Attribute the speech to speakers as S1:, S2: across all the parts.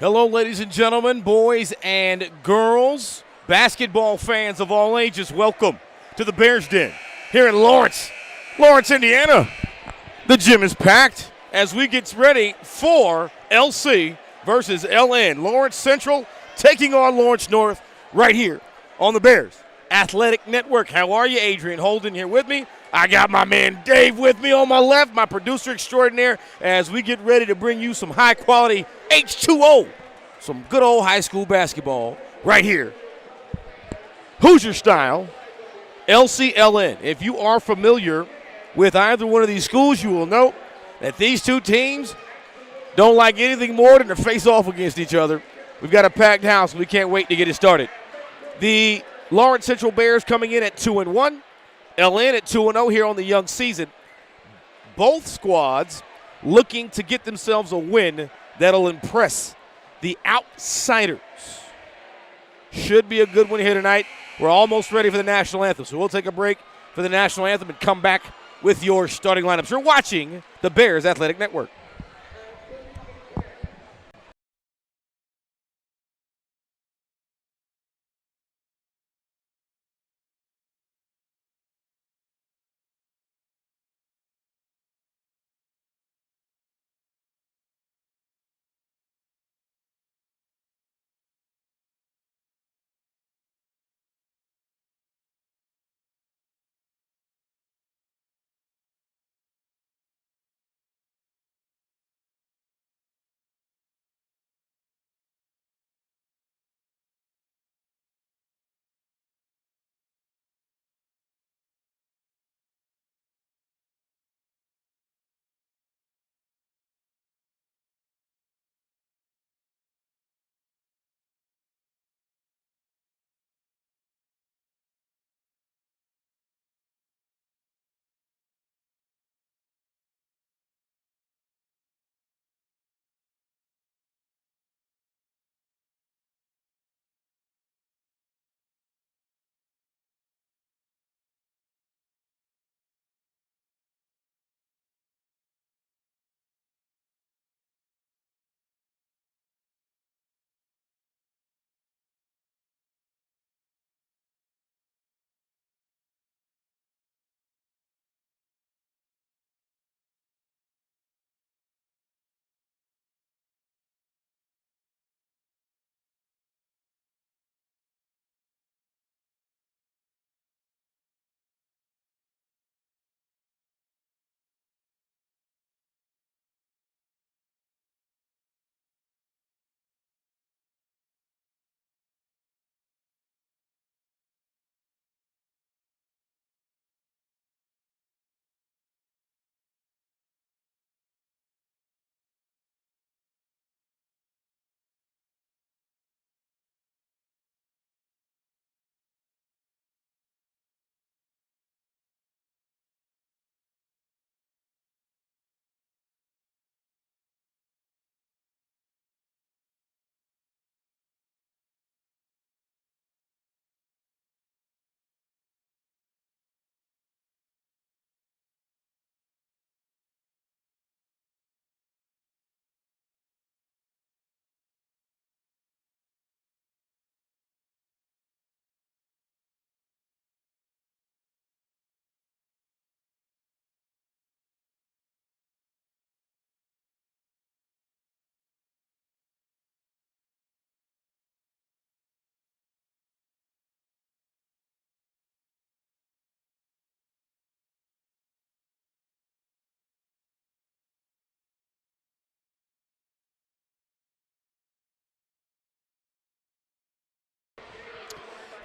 S1: Hello, ladies and gentlemen, boys and girls, basketball fans of all ages. Welcome to the Bears Den here in Lawrence, Indiana. The gym is packed as we get ready for LC versus LN. Lawrence Central taking on Lawrence North right here on the Bears Athletic Network. How are you? Adrian Holden here with me. I got my man Dave with me on my left, my producer extraordinaire, as we get ready to bring you some high-quality H2O, some good old high school basketball right here. Hoosier style, LCLN. If you are familiar with either one of these schools, you will know that these two teams don't like anything more than to face off against each other. We've got a packed house, and we can't wait to get it started. The Lawrence Central Bears coming in at 2-1. LN at 2-0 here on the young season. Both squads looking to get themselves a win that'll impress the outsiders. Should be a good one here tonight. We're almost ready for the national anthem, so we'll take a break for the national anthem and come back with your starting lineups. You're watching the Bears Athletic Network.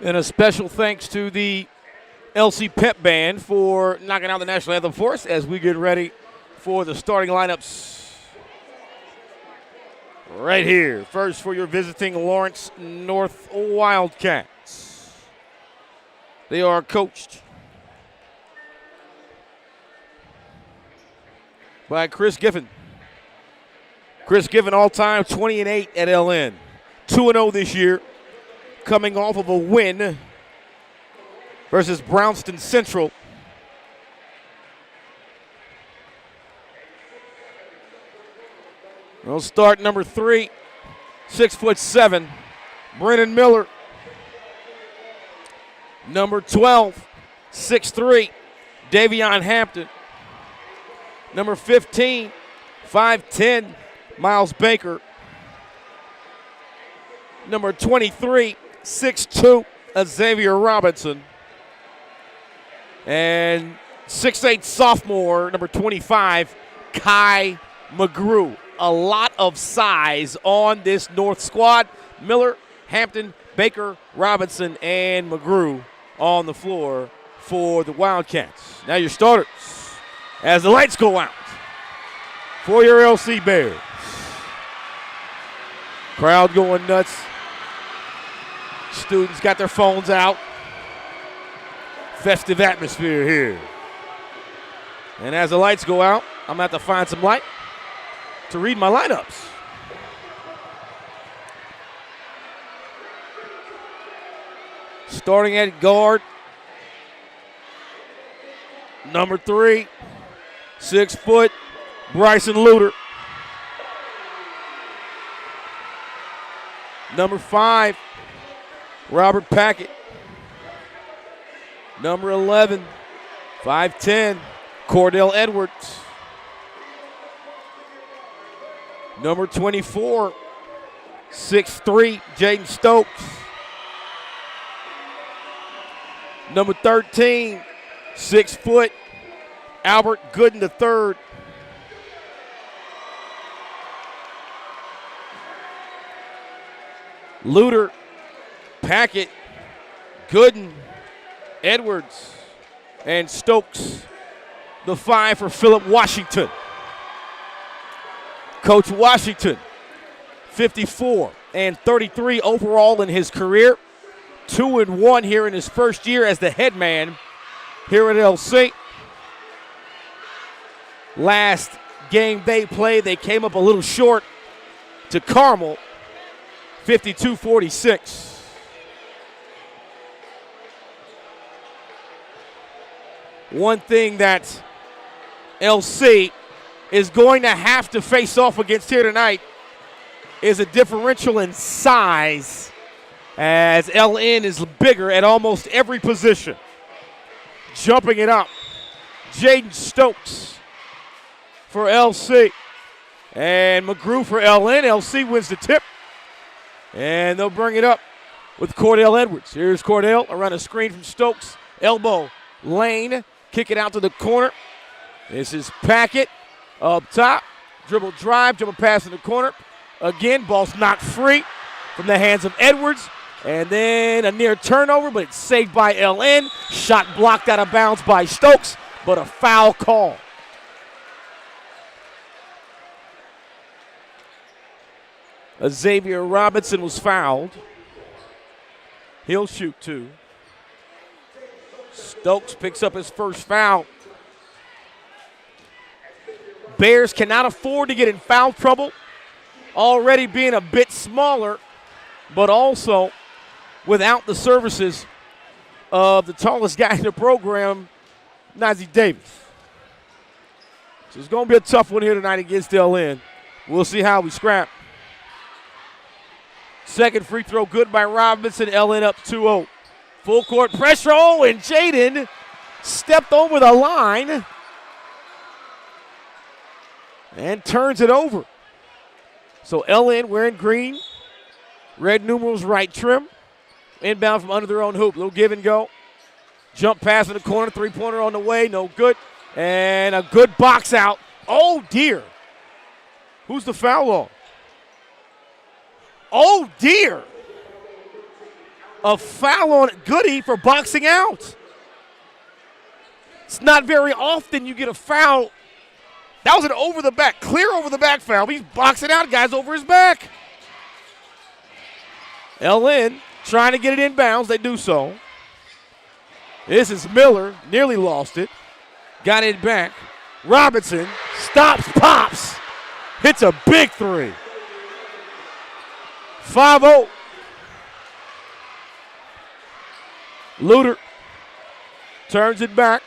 S1: And a special thanks to the LC Pep Band for knocking out the national anthem for us as we get ready for the starting lineups right here. First for your visiting Lawrence North Wildcats. They are coached by Chris Giffen. Chris Giffen all-time 20-8 at LN. 2-0 this year, coming off of a win versus Brownston Central. We'll start number 3 6'7", Brennan Miller. Number 12, 6'3", Davion Hampton. Number 15, 5'10", Miles Baker. Number 23, 6'2", Xavier Robinson. And 6'8", sophomore, number 25, Kai McGrew. A lot of size on this North squad. Miller, Hampton, Baker, Robinson, and McGrew on the floor for the Wildcats. Now your starters as the lights go out for your LC Bears. Crowd going nuts. Students got their phones out. Festive atmosphere here. And as the lights go out, I'm going to have to find some light to read my lineups. Starting at guard, number 3, 6 foot, Bryson Luter. Number 5, Robert Packett. Number 11, 5'10", Cordell Edwards. Number 24, 6'3", Jaden Stokes. Number 13, 6 foot, Albert Gooden III. Luter, Packett, Gooden, Edwards, and Stokes. The 5 for Philip Washington. Coach Washington, 54 and 33 overall in his career. 2-1 here in his first year as the head man here at LC. Last game they played, they came up a little short to Carmel, 52-46. One thing that LC is going to have to face off against here tonight is a differential in size, as LN is bigger at almost every position. Jumping it up, Jaden Stokes for LC. And McGrew for LN. LC wins the tip. And they'll bring it up with Cordell Edwards. Here's Cordell around a screen from Stokes. Elbow, lane, kick it out to the corner. This is Packett up top. Dribble drive, dribble pass in the corner. Again, ball's knocked free from the hands of Edwards. And then a near turnover, but it's saved by LN. Shot blocked out of bounds by Stokes, but a foul call. Xavier Robinson was fouled. He'll shoot 2. Stokes picks up his first foul. Bears cannot afford to get in foul trouble, already being a bit smaller, but also without the services of the tallest guy in the program, Nazi Davis. So it's going to be a tough one here tonight against LN. We'll see how we scrap. Second free throw good by Robinson. LN up 2-0. Full court pressure. Oh, and Jaden stepped over the line and turns it over. So LN wearing green, red numerals, right trim. Inbound from under their own hoop. Little give and go. Jump pass in the corner. Three-pointer on the way. No good. And a good box out. Oh, dear. Who's the foul on? Oh, dear. A foul on Goody for boxing out. It's not very often you get a foul. That was an over-the-back, clear over-the-back foul. He's boxing out, guys, over his back. LN trying to get it inbounds. They do so. This is Miller. Nearly lost it. Got it back. Robinson stops, pops. Hits a big three. 5-0. Luter turns it back.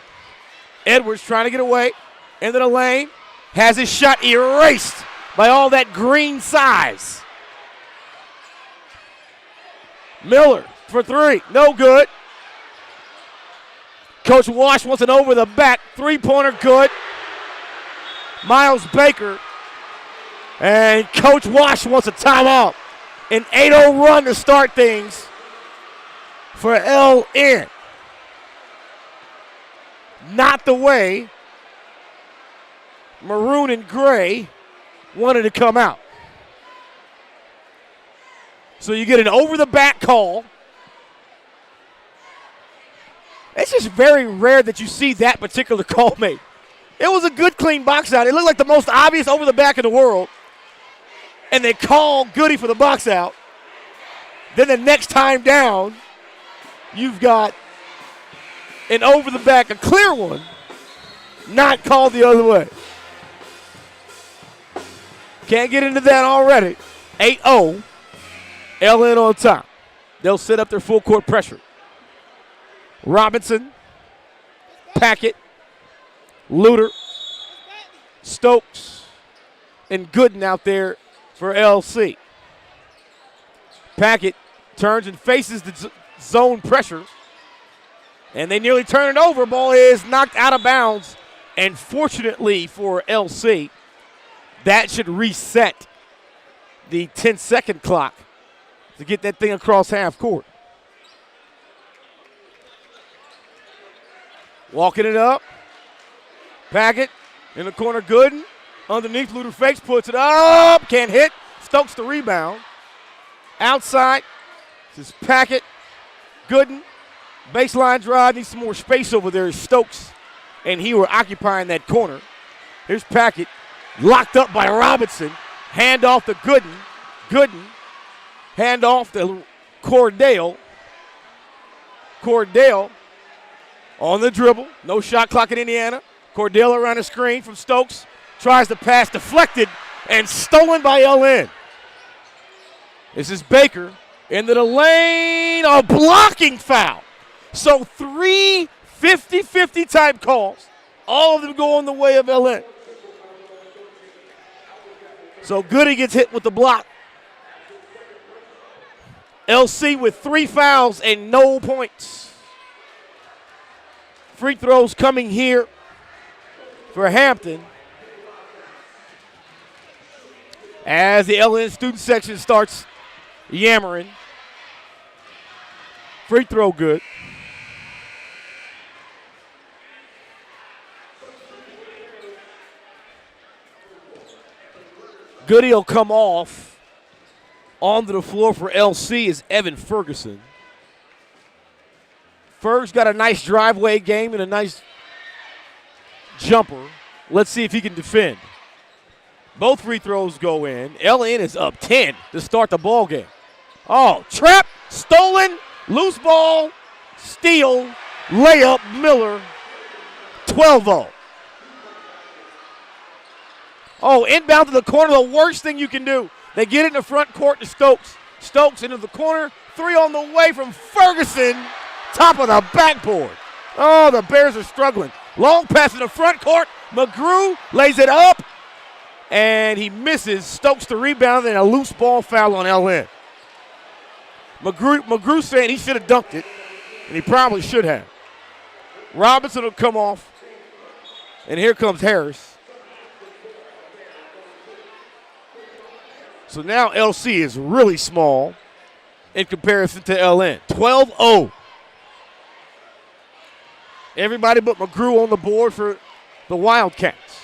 S1: Edwards trying to get away. Into the lane. Has his shot erased by all that green size. Miller for three. No good. Coach Wash wants an over the back. Three-pointer good. Miles Baker. And Coach Wash wants a timeout. An 8-0 run to start things for LN. Not the way Maroon and Gray wanted to come out. So you get an over-the-back call. It's just very rare that you see that particular call made. It was a good, clean box out. It looked like the most obvious over-the-back in the world. And they call Goody for the box out. Then the next time down, you've got an over-the-back, a clear one, not called the other way. Can't get into that already. 8-0, LN on top. They'll set up their full court pressure. Robinson, Packett, Luter, Stokes, and Gooden out there for LC. Packett turns and faces the zone pressure, and they nearly turn it over. Ball is knocked out of bounds, and fortunately for LC, that should reset the 10-second clock to get that thing across half court. Walking it up. Packett in the corner, Gooden. Underneath, Luter fakes, puts it up. Can't hit. Stokes the rebound. Outside, this is Packett. Gooden. Baseline drive, needs some more space over there. Stokes and he were occupying that corner. Here's Packett. Locked up by Robinson. Hand off to Gooden. Gooden. Hand off to Cordell. Cordell on the dribble. No shot clock in Indiana. Cordell around the screen from Stokes. Tries to pass, deflected, and stolen by LN. This is Baker into the lane. A blocking foul. So 3 50-50 type calls. All of them going the way of LN. So Goody gets hit with the block. LC with 3 fouls and no points. Free throws coming here for Hampton as the LN student section starts yammering. Free throw good. Goody will come off. Onto the floor for LC is Evan Ferguson. Ferg's got a nice driveway game and a nice jumper. Let's see if he can defend. Both free throws go in. LN is up 10 to start the ball game. Oh, trap, stolen, loose ball, steal, layup, Miller, 12-0. Oh, inbound to the corner, the worst thing you can do. They get it in the front court to Stokes. Stokes into the corner, 3 on the way from Ferguson, top of the backboard. Oh, the Bears are struggling. Long pass in the front court. McGrew lays it up, and he misses. Stokes the rebound, and a loose ball foul on LN. McGrew saying he should have dunked it, and he probably should have. Robinson will come off, and here comes Harris. So now LC is really small in comparison to LN. 12-0. Everybody but McGrew on the board for the Wildcats.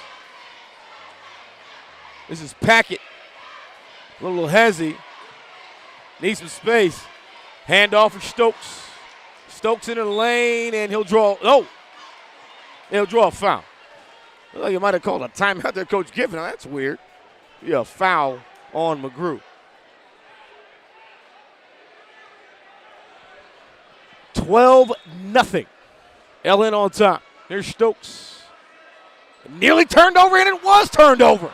S1: This is Packett. A little hezzy. Needs some space. Hand off for Stokes. Stokes into the lane, and he'll draw. Oh! He'll draw a foul. Looks like you might have called a timeout there, Coach Giffen. That's weird. Yeah, foul on McGrew. 12-0. LN on top. There's Stokes. Nearly turned over, and it was turned over.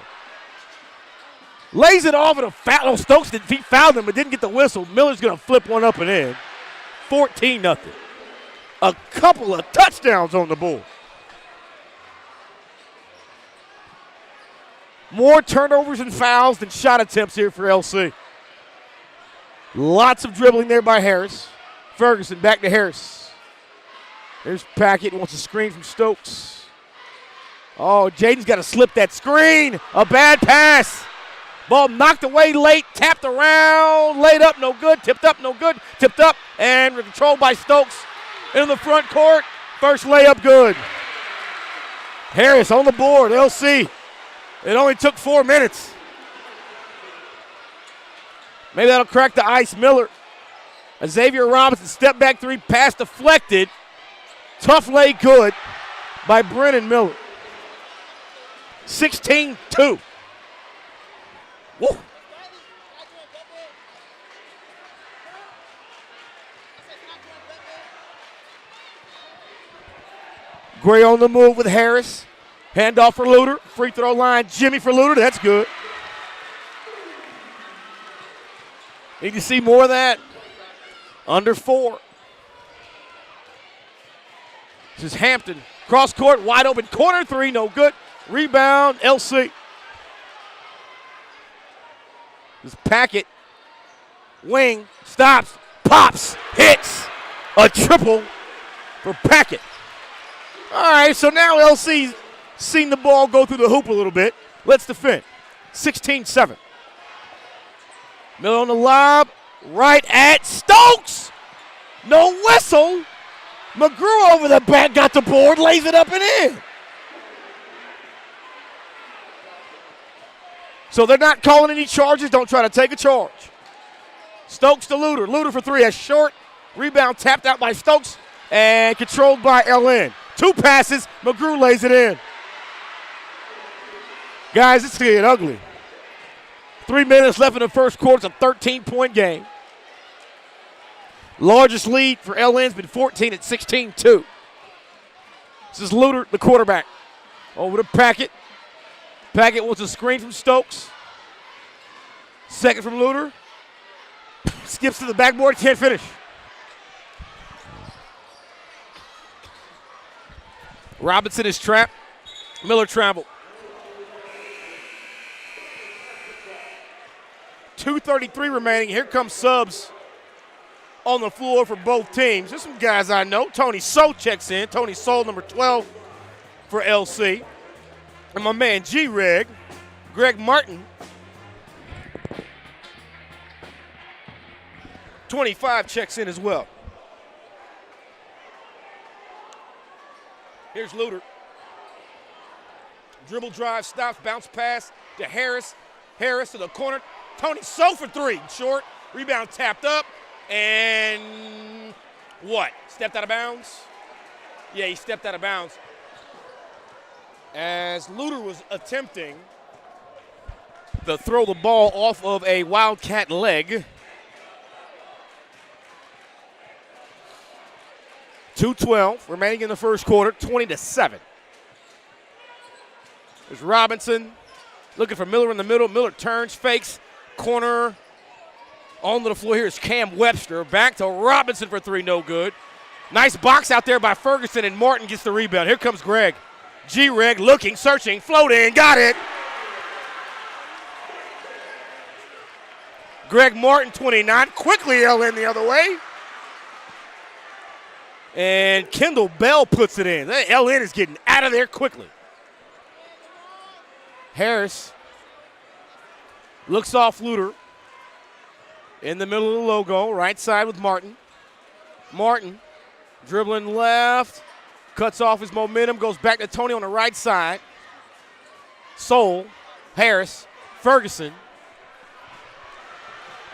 S1: Lays it off at a foul. Oh, Stokes he fouled him but didn't get the whistle. Miller's going to flip one up and in. 14-0. A couple of touchdowns on the board. More turnovers and fouls than shot attempts here for LC. Lots of dribbling there by Harris. Ferguson back to Harris. There's Packett, wants a screen from Stokes. Oh, Jaden's got to slip that screen. A bad pass. Ball knocked away late, tapped around, laid up, no good, tipped up, no good, tipped up, and controlled by Stokes in the front court. First layup good. Harris on the board, LC. It only took 4 minutes. Maybe that'll crack the ice. Miller. A Xavier Robinson step back three, pass deflected. Tough lay good by Brennan Miller. 16-2. Whoa. Gray on the move with Harris. Handoff for Luter. Free throw line. Jimmy for Luter. That's good. Need to see more of that. Under 4. This is Hampton. Cross court. Wide open. Corner three. No good. Rebound. LC. This Packett. Wing. Stops. Pops. Hits. A triple for Packett. All right, so now LC's seen the ball go through the hoop a little bit. Let's defend. 16-7. Miller on the lob. Right at Stokes. No whistle. McGrew over the back, got the board, lays it up and in. So they're not calling any charges. Don't try to take a charge. Stokes to Luter. Luter for three. A short rebound tapped out by Stokes and controlled by LN. 2 passes. McGrew lays it in. Guys, it's getting ugly. 3 minutes left in the first quarter. It's a 13-point game. Largest lead for LN's been 14 at 16-2. This is Luter, the quarterback. Over to Packett. Packett wants a screen from Stokes. Second from Luter. Skips to the backboard, can't finish. Robinson is trapped. Miller traveled. 2:33 remaining. Here comes subs on the floor for both teams. There's some guys I know. Tony So checks in. Tony So, number 12 for LC. And my man G-Reg, Greg Martin, 25 checks in as well. Here's Luter. Dribble drive, stops, bounce pass to Harris. Harris to the corner. Tony So for three. Short. Rebound tapped up. And what? Stepped out of bounds? Yeah, he stepped out of bounds. As Luter was attempting to throw the ball off of a Wildcat leg. 2:12 remaining in the first quarter, 20-7. There's Robinson looking for Miller in the middle. Miller turns, fakes, corner. Onto the floor here is Cam Webster. Back to Robinson for three, no good. Nice box out there by Ferguson, and Martin gets the rebound. Here comes Greg. G-Reg looking, searching, floating, got it. Greg Martin, 29. Quickly LN the other way. And Kendall Bell puts it in. LN is getting out of there quickly. Harris looks off Luter. In the middle of the logo, right side with Martin. Martin dribbling left, cuts off his momentum, goes back to Tony on the right side. Soul, Harris, Ferguson.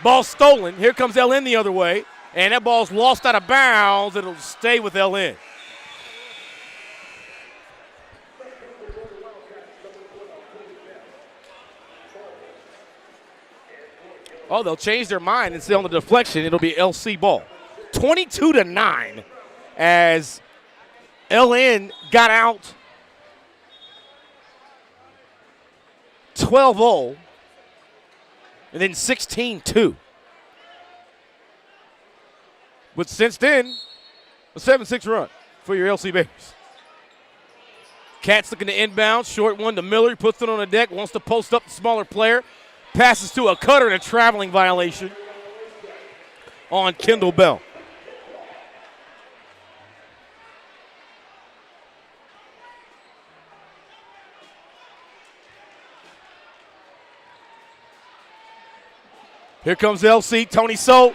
S1: Ball stolen. Here comes LN the other way. And that ball's lost out of bounds. It'll stay with LN. Oh, they'll change their mind and say on the deflection it'll be LC ball. 22-9 as LN got out 12-0 and then 16-2. But since then, a 7-6 run for your LC Bears. Cat's looking to inbound. Short one to Miller. He puts it on the deck. Wants to post up the smaller player. Passes to a cutter and a traveling violation. on Kendall Bell. Here comes LC. Tony So,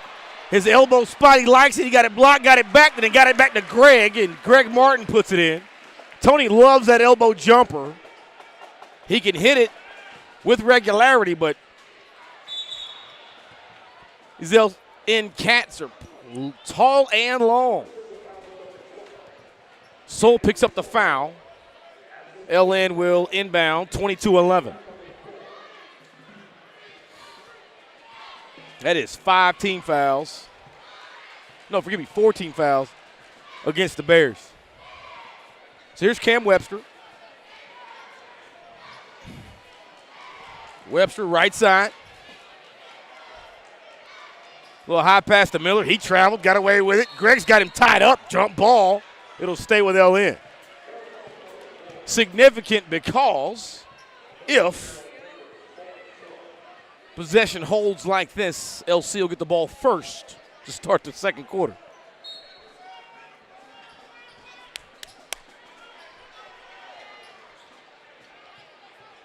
S1: his elbow spot. He likes it. He got it blocked, got it back, then got it back to Greg, and Greg Martin puts it in. Tony loves that elbow jumper. He can hit it with regularity, but these LN Cats are tall and long. Soul picks up the foul. LN will inbound 22-11. That is 5 team fouls. No, forgive me, 14 fouls against the Bears. So here's Cam Webster. Webster right side. Little high pass to Miller. He traveled, got away with it. Greg's got him tied up. Jump ball. It'll stay with LN. Significant because if possession holds like this, LC will get the ball first to start the second quarter.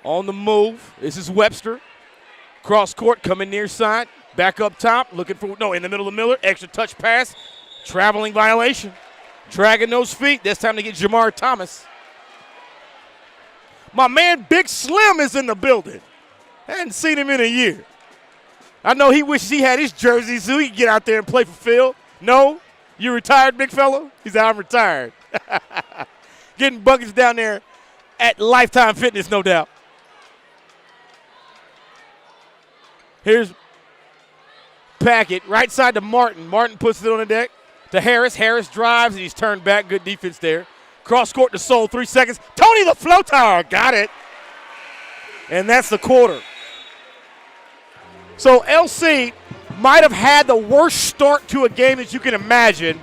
S1: On the move, this is Webster. Cross court, coming near side. Back up top, looking for, no, in the middle of Miller. Extra touch pass. Traveling violation. Dragging those feet. This time to get Jamar Thomas. My man Big Slim is in the building. Hadn't seen him in a year. I know he wishes he had his jersey so he could get out there and play for Phil. No? You retired, big fella? He said, I'm retired. Getting buckets down there at Lifetime Fitness, no doubt. Here's Packett, right side to Martin. Martin puts it on the deck to Harris. Harris drives, and he's turned back. Good defense there. Cross court to Soul, 3 seconds. Tony the floater, got it. And that's the quarter. So LC might have had the worst start to a game that you can imagine,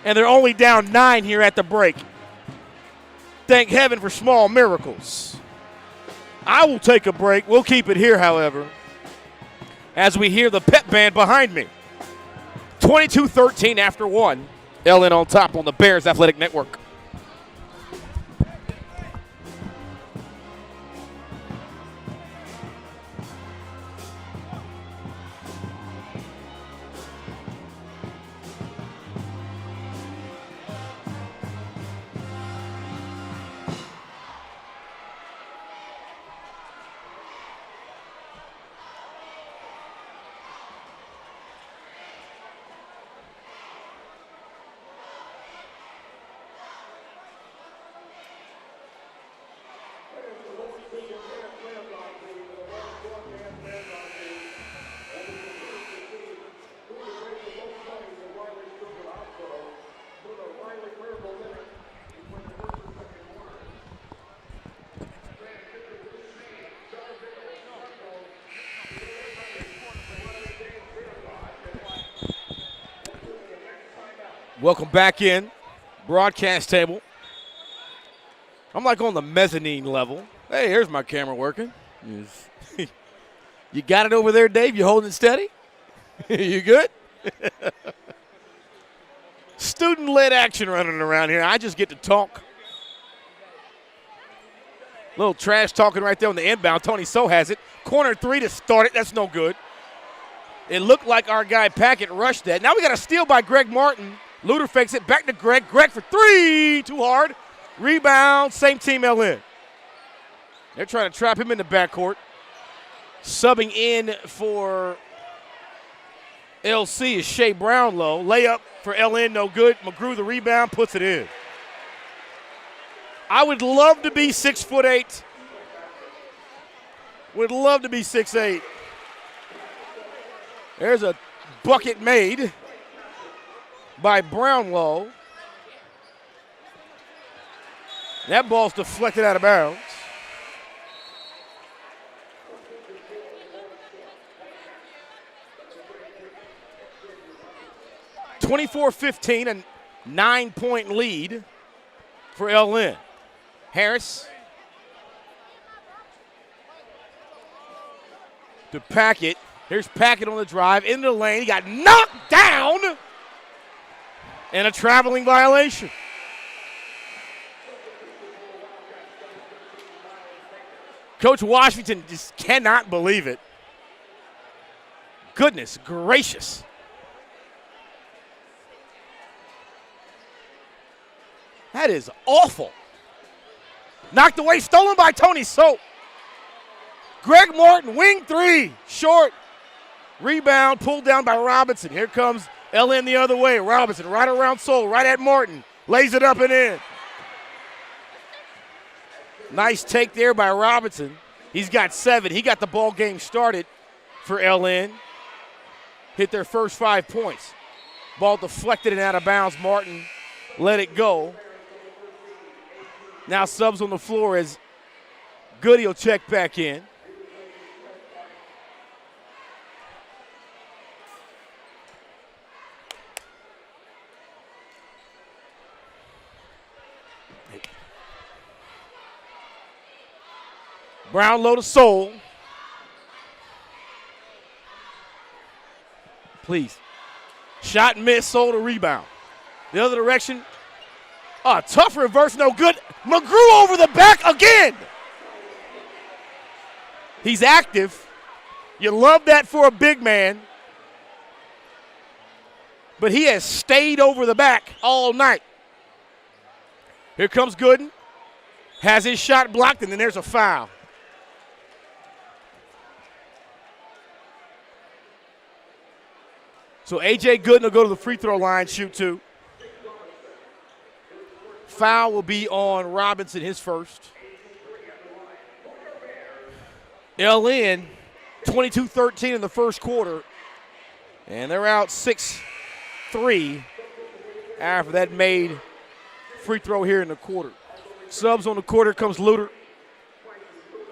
S1: and they're only down 9 here at the break. Thank heaven for small miracles. I will take a break. We'll keep it here, however, as we hear the pep band behind me. 22-13 after 1. LN on top on the Bears Athletic Network. Welcome back in. Broadcast table. I'm like on the mezzanine level. Hey, here's my camera working. You got it over there, Dave? You holding it steady? You good? Student-led action running around here. I just get to talk. Little trash talking right there on the inbound. Tony So has it. Corner 3 to start it. That's no good. It looked like our guy Packett rushed that. Now we got a steal by Greg Martin. Luter fakes it back to Greg. Greg for 3. Too hard. Rebound. Same team LN. They're trying to trap him in the backcourt. Subbing in for LC is Shea Brownlow. Layup for LN, no good. McGrew the rebound, puts it in. I would love to be 6'8". Would love to be 6'8". There's a bucket made by Brownlow. That ball's deflected out of bounds. (24-15), a 9-point lead for LN. Harris to Packett. Here's Packett on the drive, into the lane. He got knocked down, and a traveling violation. Coach Washington just cannot believe it. Goodness gracious. That is awful. Knocked away, stolen by Tony Soap. Greg Martin, wing three, short. Rebound, pulled down by Robinson. Here comes LN the other way. Robinson right around Soul, right at Martin. Lays it up and in. Nice take there by Robinson. He's got 7. He got the ball game started for LN. Hit their first 5 points. Ball deflected and out of bounds. Martin let it go. Now subs on the floor as Goody will check back in. Brownlow to Soul. Please. Shot and miss, Soul to rebound. The other direction. Tough reverse, no good. McGrew over the back again. He's active. You love that for a big man. But he has stayed over the back all night. Here comes Gooden. Has his shot blocked, and then there's a foul. So A.J. Gooden will go to the free throw line, shoot 2. Foul will be on Robinson, his first. LN, 22-13 in the first quarter. And they're out 6-3 after that made free throw here in the quarter. Subs on the quarter comes Luter.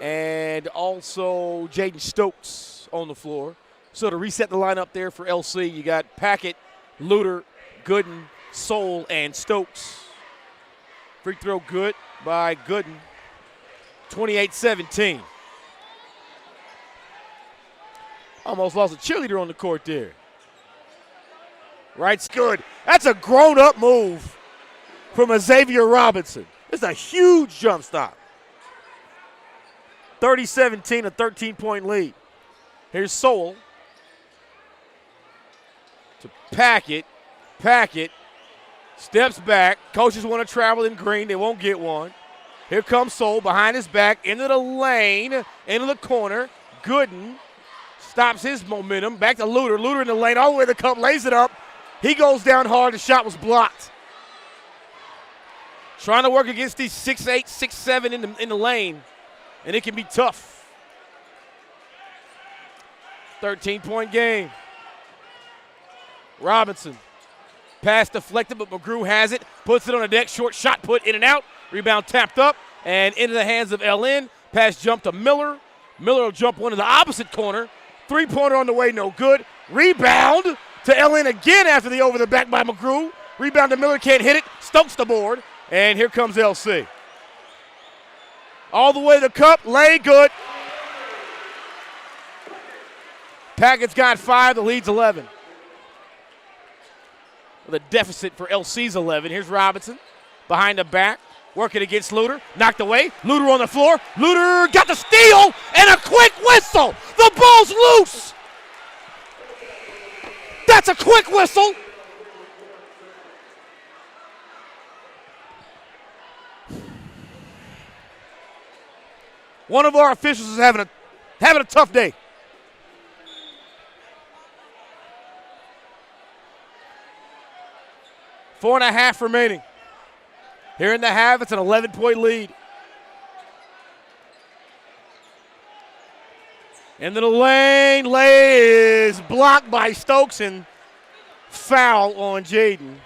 S1: And also Jaden Stokes on the floor. So to reset the lineup there for LC, you got Packett, Luter, Gooden, Soul, and Stokes. Free throw good by Gooden. 28-17. Almost lost a cheerleader on the court there. Right's good. That's a grown-up move from Xavier Robinson. It's a huge jump stop. 30-17, a 13-point lead. Here's Soul. To Packett. Packett steps back. Coaches want to travel in green. They won't get one. Here comes Soul behind his back, into the lane, into the corner. Gooden stops his momentum. Back to Luter. Luter in the lane, all the way to the cup, lays it up. He goes down hard. The shot was blocked. Trying to work against these 6'8", 6'7" in the lane, and it can be tough. 13-point game. Robinson. Pass deflected, but McGrew has it. Puts it on the deck. Short shot put in and out. Rebound tapped up and into the hands of LN. Pass jump to Miller. Miller will jump one in the opposite corner. Three-pointer on the way, no good. Rebound to LN again after the over the back by McGrew. Rebound to Miller, can't hit it. Stokes the board. And here comes LC. All the way to the cup, lay good. Packett's got 5, the lead's 11. The deficit for LC's 11. Here's Robinson behind the back, working against Luter. Knocked away. Luter on the floor. Luter got the steal and a quick whistle. The ball's loose. That's a quick whistle. One of our officials is having a tough day. Four and a half remaining. Here in the half, it's an 11-point lead. Into the lane. Lay is blocked by Stokes and foul on Jaden.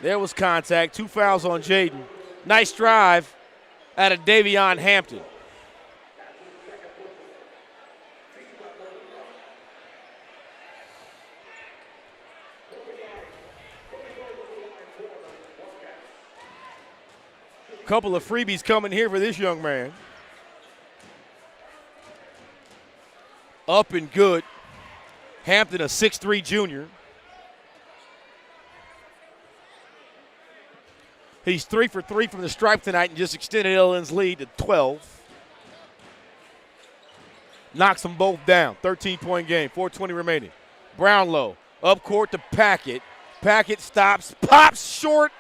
S1: There was contact. 2 fouls on Jaden. Nice drive out of Davion Hampton. Couple of freebies coming here for this young man. Up and good. Hampton, a 6'3 junior. He's 3 for 3 from the stripe tonight and just extended LN's lead to 12. Knocks them both down. 13-point game, 4:20 remaining. Brownlow up court to Packett. Packett stops, pops short,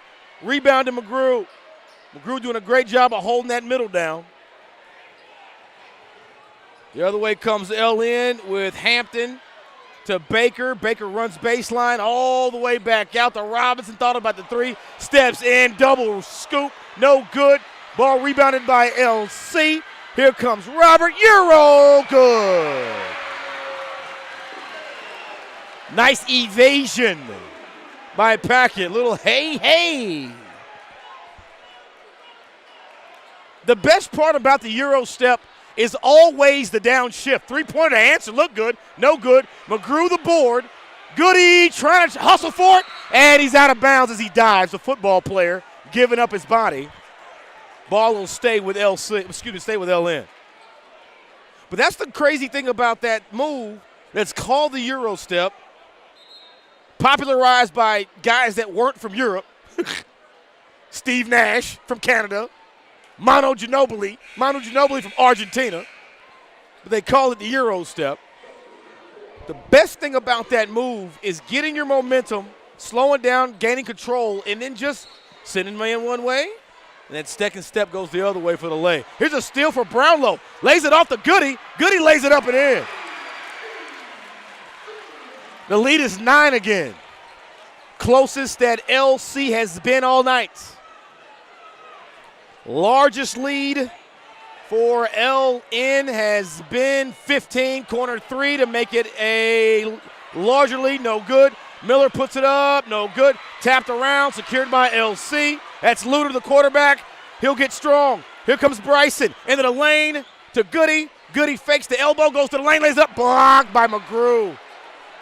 S1: rebound to McGrew. McGrew doing a great job of holding that middle down. The other way comes LN with Hampton to Baker. Baker runs baseline all the way back out to Robinson. Thought about the three. Steps in, double scoop. No good. Ball rebounded by LC. Here comes Robert. Euro. Good. Nice evasion by Packett. Little hey. The best part about the Euro step is always the downshift. Three-pointer answer, look good, no good. McGrew the board. Goody trying to hustle for it, and he's out of bounds as he dives. The football player giving up his body. Ball will stay with LN. But that's the crazy thing about that move that's called the Euro step, popularized by guys that weren't from Europe. Steve Nash from Canada. Manu Ginobili from Argentina, but they call it the Euro step. The best thing about that move is getting your momentum, slowing down, gaining control, and then just sending man one way, and that second step goes the other way for the lay. Here's a steal for Brownlow. Lays it off to Goody. Goody lays it up and in. The lead is 9 again. Closest that LC has been all night. Largest lead for LN has been 15. Corner 3 to make it a larger lead. No good. Miller puts it up. No good. Tapped around. Secured by LC. That's Luter, the quarterback. He'll get strong. Here comes Bryson. Into the lane to Goody. Goody fakes the elbow. Goes to the lane. Lays up. Blocked by McGrew.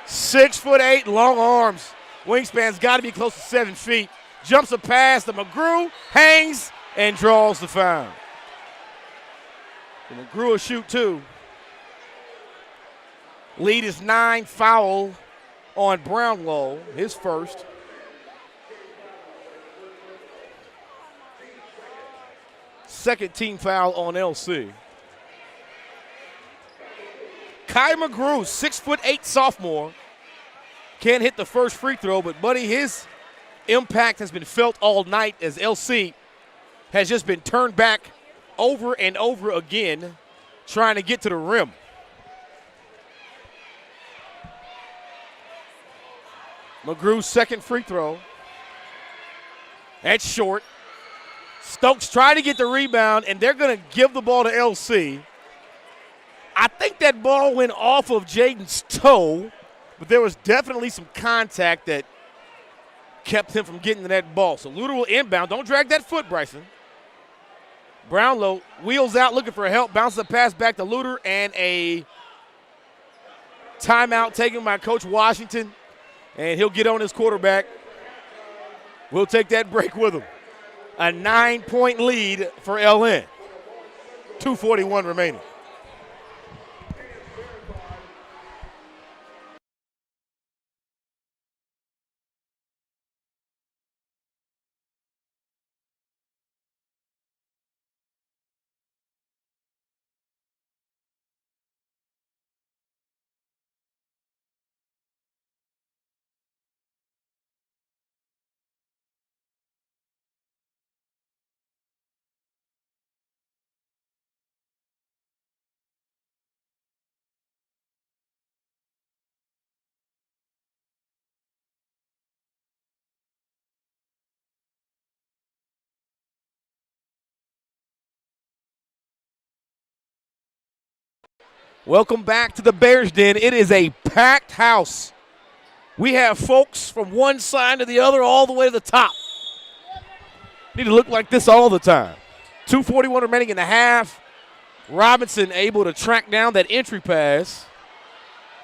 S1: 6'8", long arms. Wingspan's got to be close to 7 feet. Jumps a pass to McGrew. Hangs. And draws the foul. And McGrew will shoot 2. Lead is 9. Foul on Brownlow, his first. Second team foul on LC. Kai McGrew, 6'8" sophomore. Can't hit the first free throw, but buddy, his impact has been felt all night as LC has just been turned back over and over again trying to get to the rim. McGrew's second free throw. That's short. Stokes trying to get the rebound, and they're going to give the ball to LC. I think that ball went off of Jaden's toe, but there was definitely some contact that kept him from getting to that ball. So Luter will inbound. Don't drag that foot, Bryson. Brownlow wheels out looking for help, bounces the pass back to Luter, and a timeout taken by Coach Washington, and he'll get on his quarterback. We'll take that break with him. A 9-point lead for LN. 2:41 remaining. Welcome back to the Bears Den. It is a packed house. We have folks from one side to the other all the way to the top. Need to look like this all the time. 2:41 remaining in the half. Robinson able to track down that entry pass.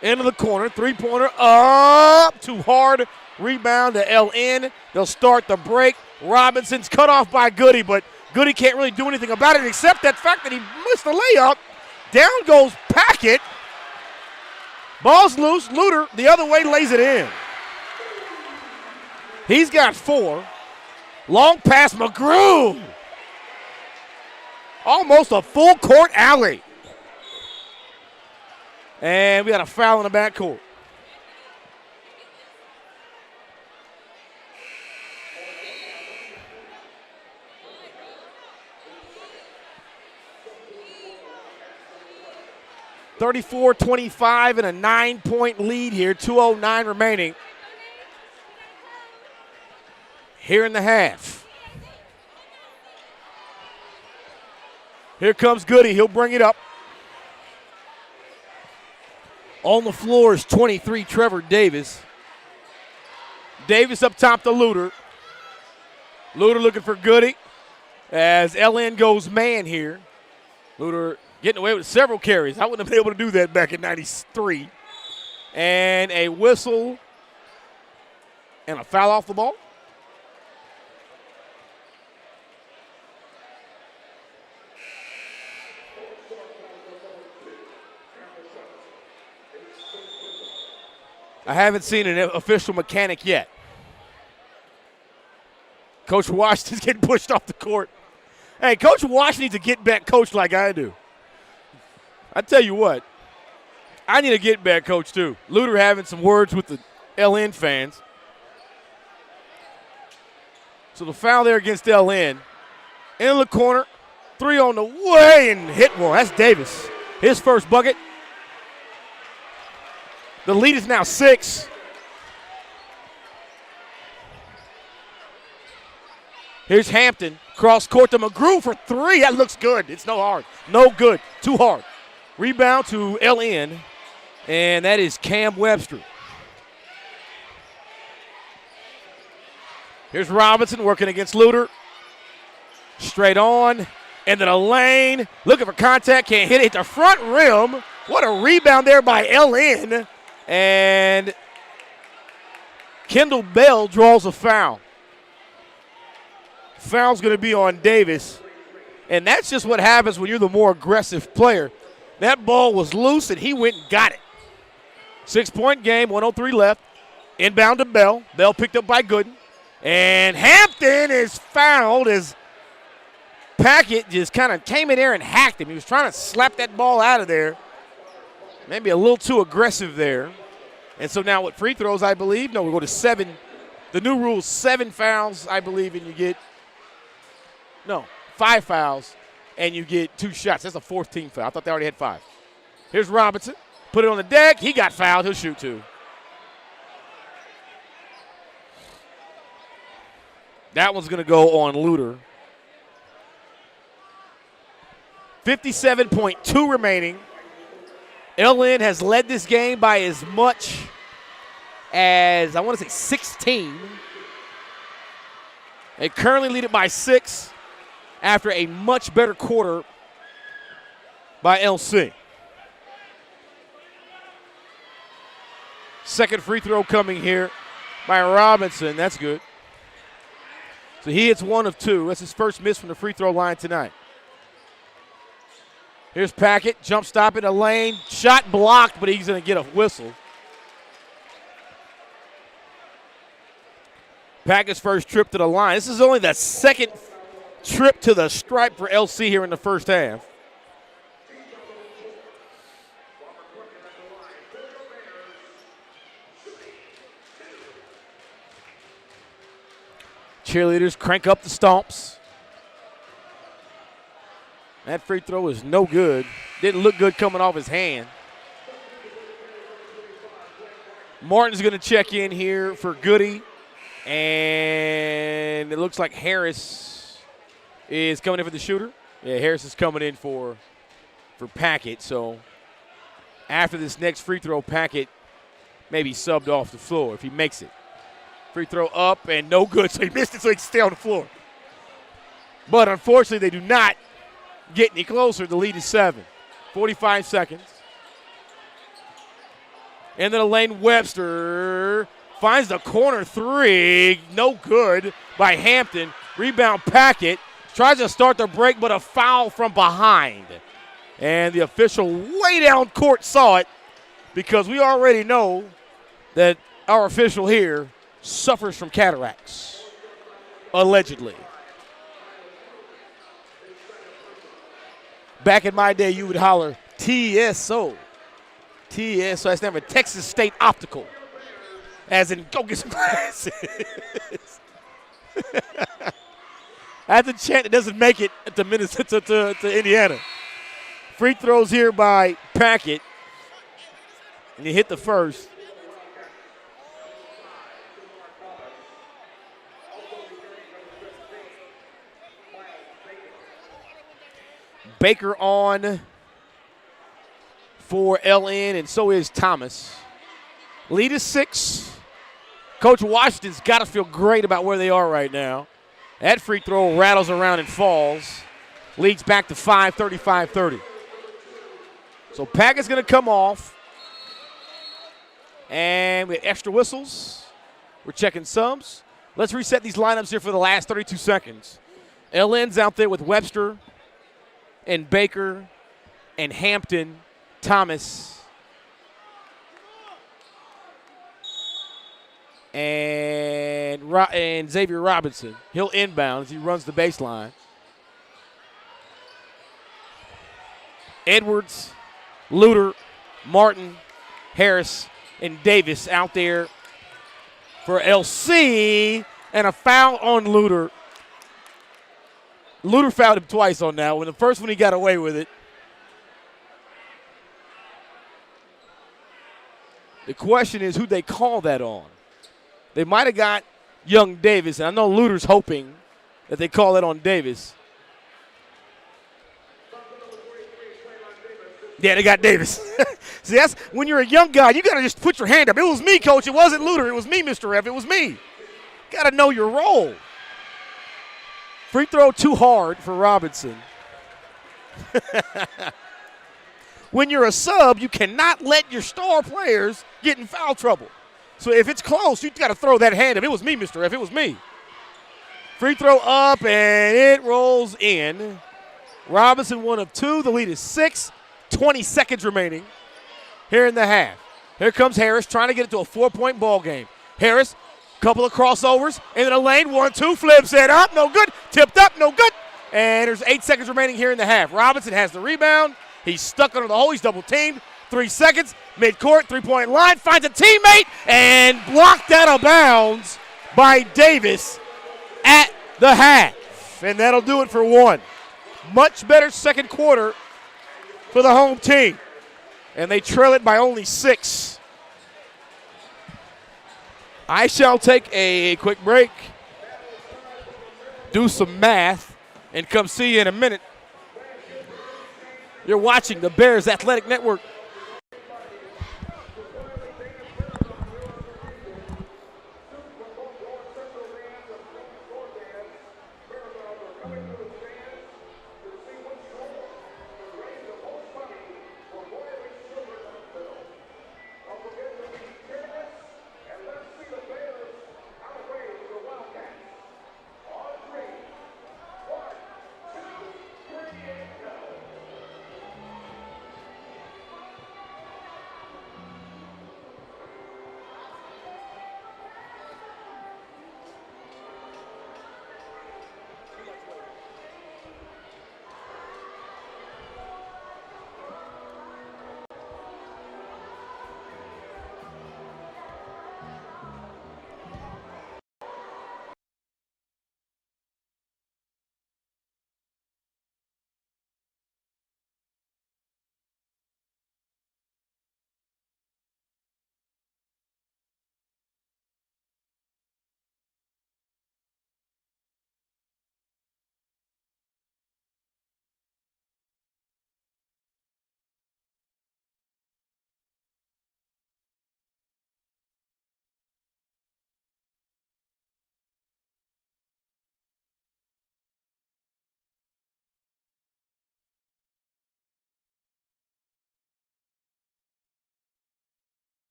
S1: Into the corner, three-pointer up, too hard. Rebound to LN. They'll start the break. Robinson's cut off by Goody, but Goody can't really do anything about it except that fact that he missed the layup. Down goes Packett. Ball's loose. Luter the other way lays it in. He's got 4. Long pass, McGrew. Almost a full court alley. And we got a foul in the backcourt. (34-25) and a 9-point lead here. 2:09 remaining. Here in the half. Here comes Goody. He'll bring it up. On the floor is 23, Trevor Davis. Davis up top to Luter. Luter looking for Goody as LN goes man here. Luter getting away with several carries. I wouldn't have been able to do that back in '93. And a whistle and a foul off the ball. I haven't seen an official mechanic yet. Coach Washington's getting pushed off the court. Hey, Coach Washington needs to get back coach like I do. I tell you what, I need a get back coach too. Luter having some words with the LN fans. So the foul there against LN. In the corner, 3 on the way and hit one. That's Davis. His first bucket. The lead is now 6. Here's Hampton. Cross court to McGrew for 3. That looks good. It's no hard. No good. Too hard. Rebound to LN, and that is Cam Webster. Here's Robinson working against Luter. Straight on. Into the lane. Looking for contact. Can't hit it. Hit the front rim. What a rebound there by LN. And Kendall Bell draws a foul. Foul's going to be on Davis. And that's just what happens when you're the more aggressive player. That ball was loose, and he went and got it. 6-point game, 1:03 left. Inbound to Bell. Bell picked up by Gooden. And Hampton is fouled as Packett just kind of came in there and hacked him. He was trying to slap that ball out of there. Maybe a little too aggressive there. And so now with free throws, I believe, no, we'll go to 7. The new rule, 7 fouls, I believe, and you get, 5 fouls, and you get 2 shots. That's a 4th team foul. I thought they already had 5. Here's Robinson. Put it on the deck. He got fouled. He'll shoot 2. That one's going to go on Luter. 57.2 remaining. LN has led this game by as much as, I want to say, 16. They currently lead it by 6 after a much better quarter by LC. Second free throw coming here by Robinson. That's good. So he hits 1 of 2. That's his first miss from the free throw line tonight. Here's Packett, jump stop in the lane. Shot blocked, but he's going to get a whistle. Packett's first trip to the line. This is only the second trip to the stripe for LC here in the first half. Cheerleaders crank up the stomps. That free throw is no good. Didn't look good coming off his hand. Martin's going to check in here for Goody. And it looks like Harris is coming in for the shooter. Yeah, Harris is coming in for Packett. So after this next free throw, Packett may be subbed off the floor if he makes it. Free throw up and no good. So he missed it so he can stay on the floor. But unfortunately, they do not get any closer. The lead is 7. 45 seconds. Into the lane, Webster finds the corner 3. No good by Hampton. Rebound Packett. Tries to start the break, but a foul from behind. And the official way down court saw it because we already know that our official here suffers from cataracts, allegedly. Back in my day, you would holler, TSO. TSO, that's never Texas State Optical. As in, go get some glasses. That's a chant that doesn't make it to Minnesota to Indiana. Free throws here by Packett. And he hit the first. Baker on for LN, and so is Thomas. Lead is 6. Coach Washington's got to feel great about where they are right now. That free throw rattles around and falls. Leads back to 5, 35-30. So Packett's going to come off. And we have extra whistles. We're checking subs. Let's reset these lineups here for the last 32 seconds. LN's out there with Webster and Baker and Hampton, Thomas, and Xavier Robinson. He'll inbound as he runs the baseline. Edwards, Luter, Martin, Harris, and Davis out there for LC, and a foul on Luter. Luter fouled him twice on that one. The first one he got away with it. The question is who they call that on. They might have got young Davis, and I know Luter's hoping that they call it on Davis. Yeah, they got Davis. See, that's when you're a young guy, you got to just put your hand up. It was me, Coach. It wasn't Luter. It was me, Mr. F. It was me. Got to know your role. Free throw too hard for Robinson. When you're a sub, you cannot let your star players get in foul trouble. So if it's close, you got to throw that hand up. It was me, Mr. F. It was me. Free throw up, and it rolls in. Robinson 1 of 2. The lead is 6. 20 seconds remaining here in the half. Here comes Harris trying to get it to a 4-point ball game. Harris, couple of crossovers into the lane. 1-2, flips it up, no good. Tipped up, no good. And there's 8 seconds remaining here in the half. Robinson has the rebound. He's stuck under the hole. He's double teamed. 3 seconds, midcourt, 3-point line, finds a teammate, and blocked out of bounds by Davis at the half. And that'll do it for one. Much better second quarter for the home team. And they trail it by only 6. I shall take a quick break, do some math, and come see you in a minute. You're watching the Bears Athletic Network.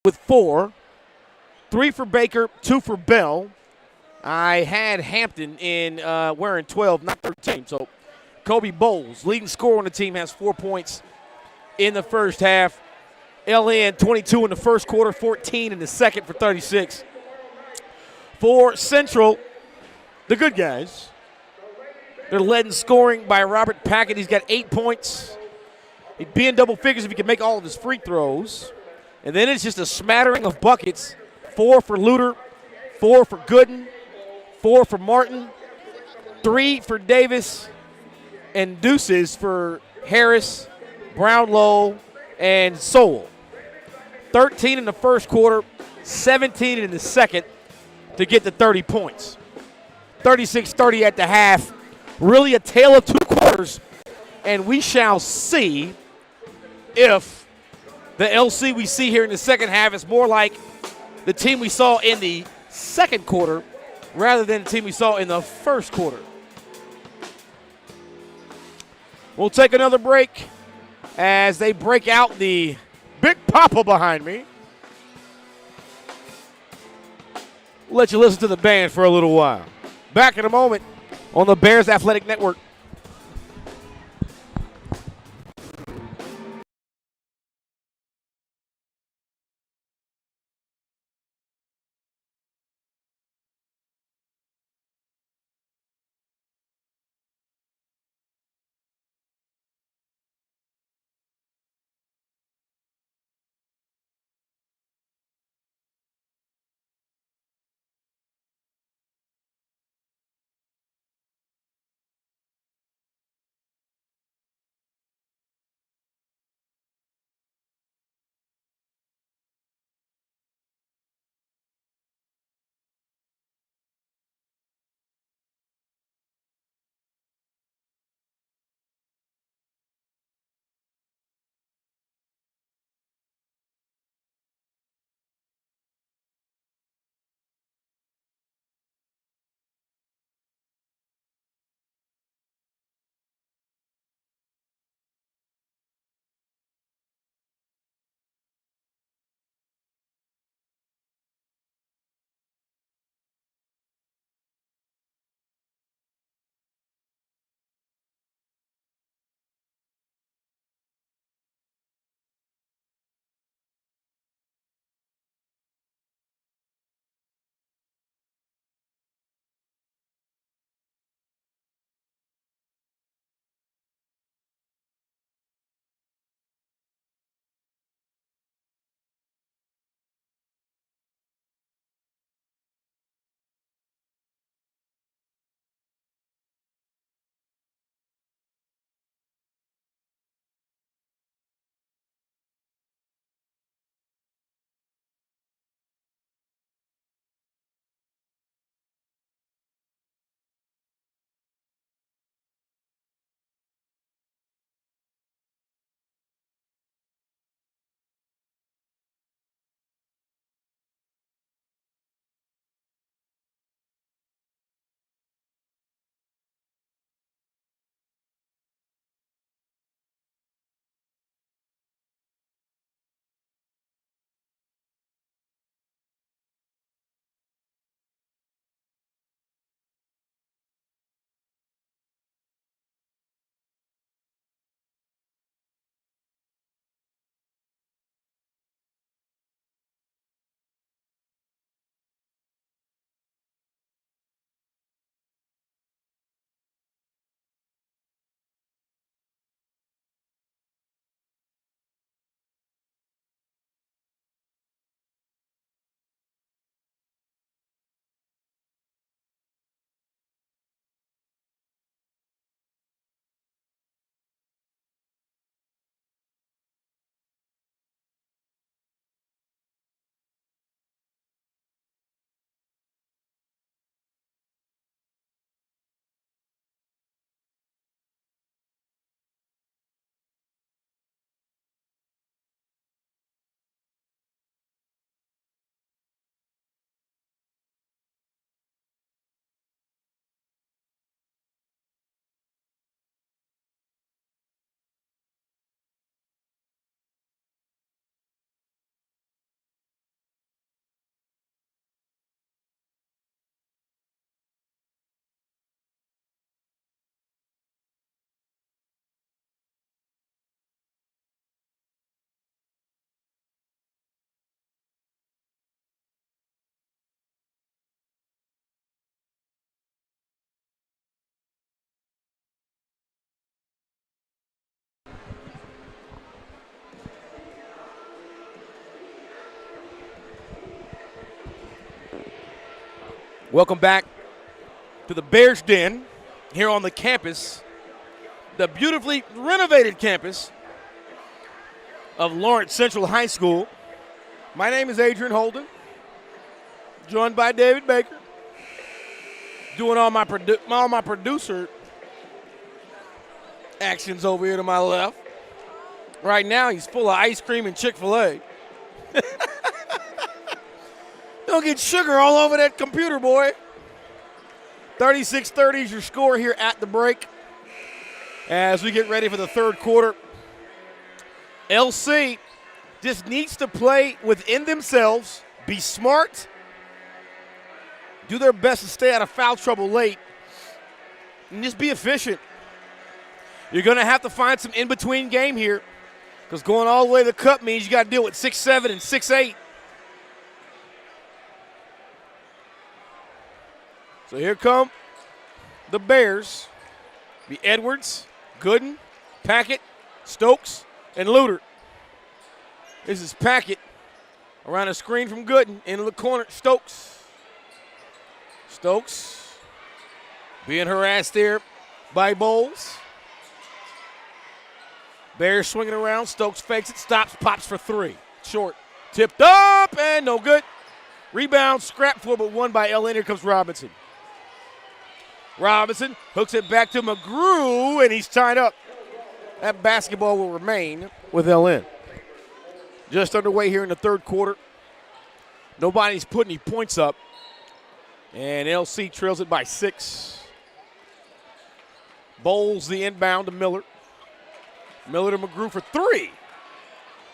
S1: with 4. 3 for Baker, 2 for Bell. I had Hampton in wearing 12, not 13. So Kobe Bowles, leading scorer on the team, has 4 points in the first half. LN, 22 in the first quarter, 14 in the second for 36. For Central, the good guys, they're led in scoring by Robert Packett. He's got 8 points. He'd be in double figures if he could make all of his free throws. And then it's just a smattering of buckets. 4 for Luter, 4 for Gooden, 4 for Martin, 3 for Davis, and deuces for Harris, Brownlow, and Sowell. 13 in the first quarter, 17 in the second to get to 30 points. 36-30 at the half. Really a tale of 2 quarters, and we shall see if the LC we see here in the second half is more like the team we saw in the second quarter rather than the team we saw in the first quarter. We'll take another break as they break out the Big Papa behind me. We'll let you listen to the band for a little while. Back in a moment on the Bears Athletic Network. Welcome back to the Bears Den here on the campus, the beautifully renovated campus of Lawrence Central High School. My name is Adrian Holden, joined by David Baker, doing all my producer actions over here to my left. Right now, he's full of ice cream and Chick-fil-A. Don't get sugar all over that computer, boy. 36-30 is your score here at the break. As we get ready for the third quarter, LC just needs to play within themselves, be smart, do their best to stay out of foul trouble late, and just be efficient. You're going to have to find some in-between game here, because going all the way to the cup means you got to deal with 6'7" and 6'8". So here come the Bears. Be Edwards, Gooden, Packett, Stokes, and Luter. This is Packett around a screen from Gooden into the corner. Stokes being harassed there by Bowles. Bears swinging around. Stokes fakes it, stops, pops for three. Short, tipped up, and no good. Rebound, scrap for, but won by LN. Here comes Robinson. Robinson hooks it back to McGrew, and he's tied up. That basketball will remain with LN. Just underway here in the third quarter. Nobody's put any points up, and LC trails it by 6. Bowles the inbound to Miller. Miller to McGrew for 3.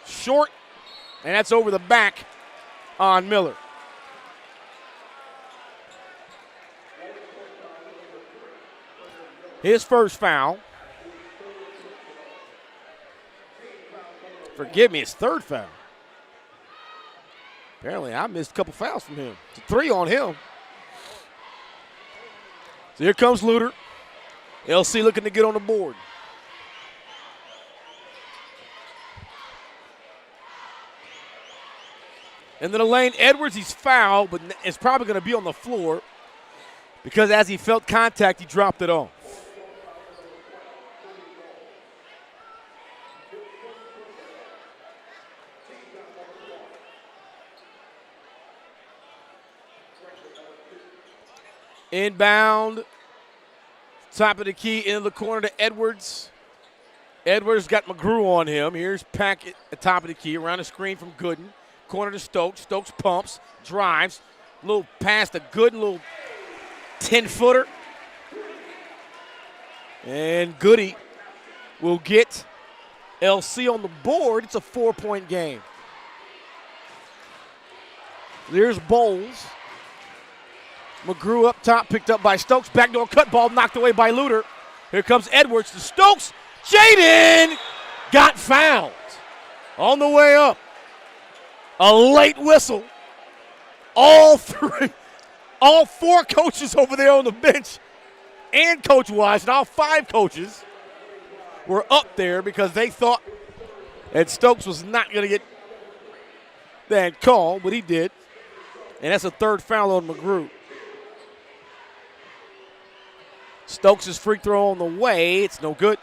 S1: Short, and that's over the back on Miller. His first foul. Forgive me, his third foul. Apparently, I missed a couple fouls from him. It's a 3 on him. So here comes Luter. LC looking to get on the board. Into the lane, Edwards, he's fouled, but it's probably going to be on the floor because as he felt contact, he dropped it off. Inbound, top of the key, into the corner to Edwards. Edwards got McGrew on him. Here's Packett at top of the key, around the screen from Gooden. Corner to Stokes. Stokes pumps, drives. Little pass to Gooden, little 10-footer. And Goody will get LC on the board. It's a 4-point game. There's Bowles. McGrew up top, picked up by Stokes. Backdoor cut ball knocked away by Luter. Here comes Edwards to Stokes. Jaden got fouled on the way up. A late whistle. All 4 coaches over there on the bench and Coach Wise, and all 5 coaches were up there because they thought that Stokes was not going to get that call, but he did. And that's a third foul on McGrew. Stokes' free throw on the way. It's no good.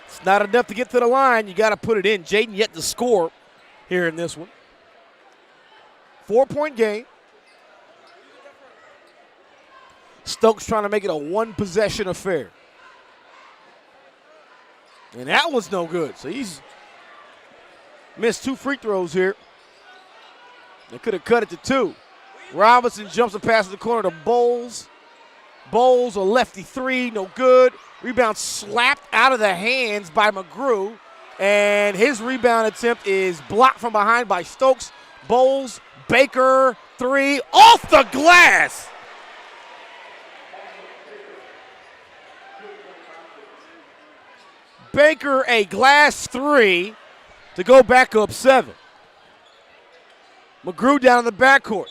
S1: It's not enough to get to the line. You got to put it in. Jaden yet to score here in this one. 4-point game. Stokes trying to make it a 1-possession affair. And that one's no good. So he's missed 2 free throws here. They could have cut it to 2. Robinson jumps and passes the corner to Bowles. Bowles, a lefty 3, no good. Rebound slapped out of the hands by McGrew. And his rebound attempt is blocked from behind by Stokes. Bowles, Baker, 3, off the glass. Baker, a glass 3 to go back up 7. McGrew down in the backcourt.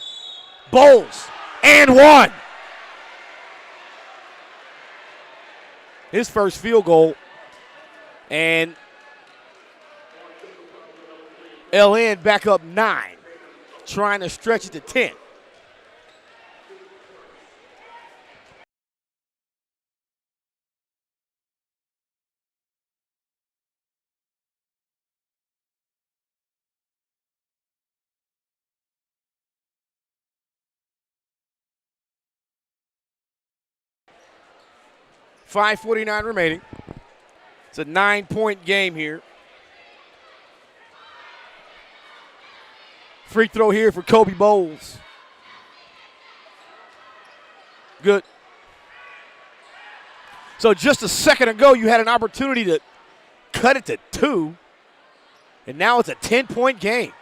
S1: Bowles, and 1. His first field goal. And LN back up 9, trying to stretch it to 10. 5:49 remaining. It's a 9-point game here. Free throw here for Kobe Bowles. Good. So just a second ago, you had an opportunity to cut it to 2, and now it's a 10-point game.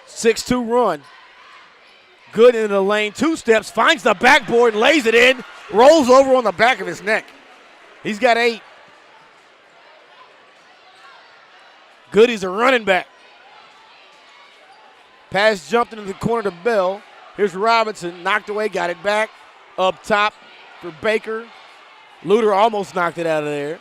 S1: Six-2 run. Good into the lane, 2 steps, finds the backboard, lays it in, rolls over on the back of his neck. He's got 8. Goody's a running back. Pass jumped into the corner to Bell. Here's Robinson, knocked away, got it back. Up top for Baker. Luter almost knocked it out of there.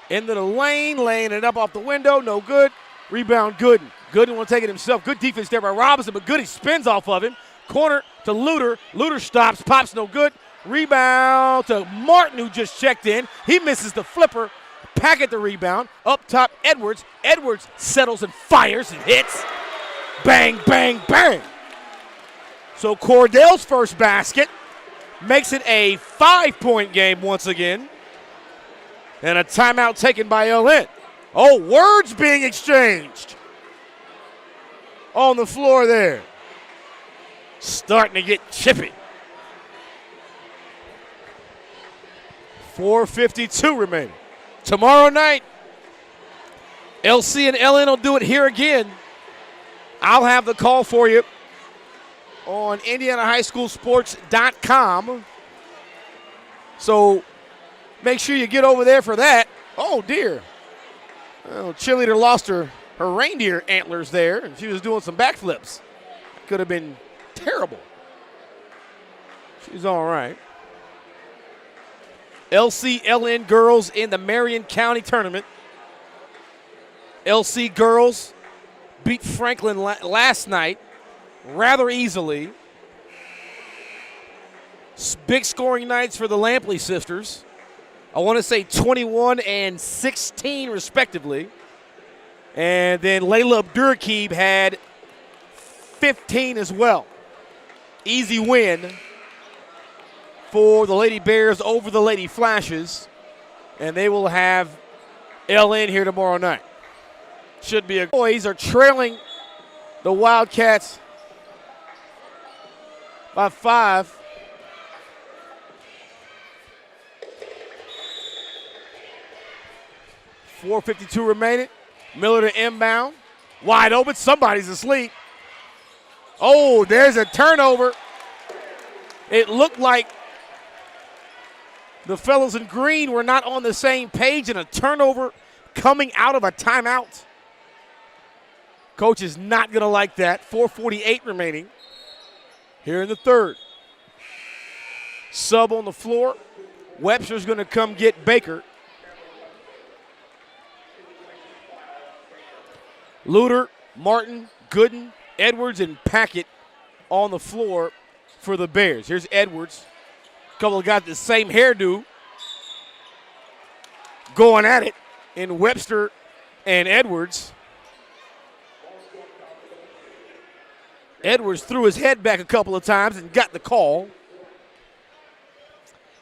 S1: Into the lane, laying it up off the window, no good. Rebound, Gooden. Gooden will take it himself. Good defense there by Robinson, but Goody spins off of him. Corner to Luter. Luter stops, pops, no good. Rebound to Martin, who just checked in. He misses the flipper. Packet the rebound. Up top, Edwards. Edwards settles and fires and hits. Bang, bang, bang. So Cordell's first basket makes it a 5-point game once again. And a timeout taken by LN. Oh, words being exchanged on the floor there. Starting to get chippy. 4:52 remaining. Tomorrow night, LC and LN will do it here again. I'll have the call for you on IndianaHighSchoolSports.com. So make sure you get over there for that. Oh, dear. Well, cheerleader lost her reindeer antlers there, and she was doing some backflips. Could have been terrible. She's all right. LC-LN girls in the Marion County tournament. LC girls beat Franklin last night rather easily. Big scoring nights for the Lampley sisters. I want to say 21 and 16 respectively. And then Layla Abdurraqib had 15 as well. Easy win for the Lady Bears over the Lady Flashes. And they will have LN here tomorrow night. Should be a boys are trailing the Wildcats by 5. .452 remaining. Miller to inbound. Wide open. Somebody's asleep. Oh, there's a turnover. It looked like the fellows in green were not on the same page, and a turnover coming out of a timeout. Coach is not going to like that. 4:48 remaining here in the third. Sub on the floor. Webster's going to come get Baker. Luter, Martin, Gooden, Edwards, and Packett on the floor for the Bears. Here's Edwards. A couple of guys the same hairdo going at it in Webster and Edwards. Edwards threw his head back a couple of times and got the call.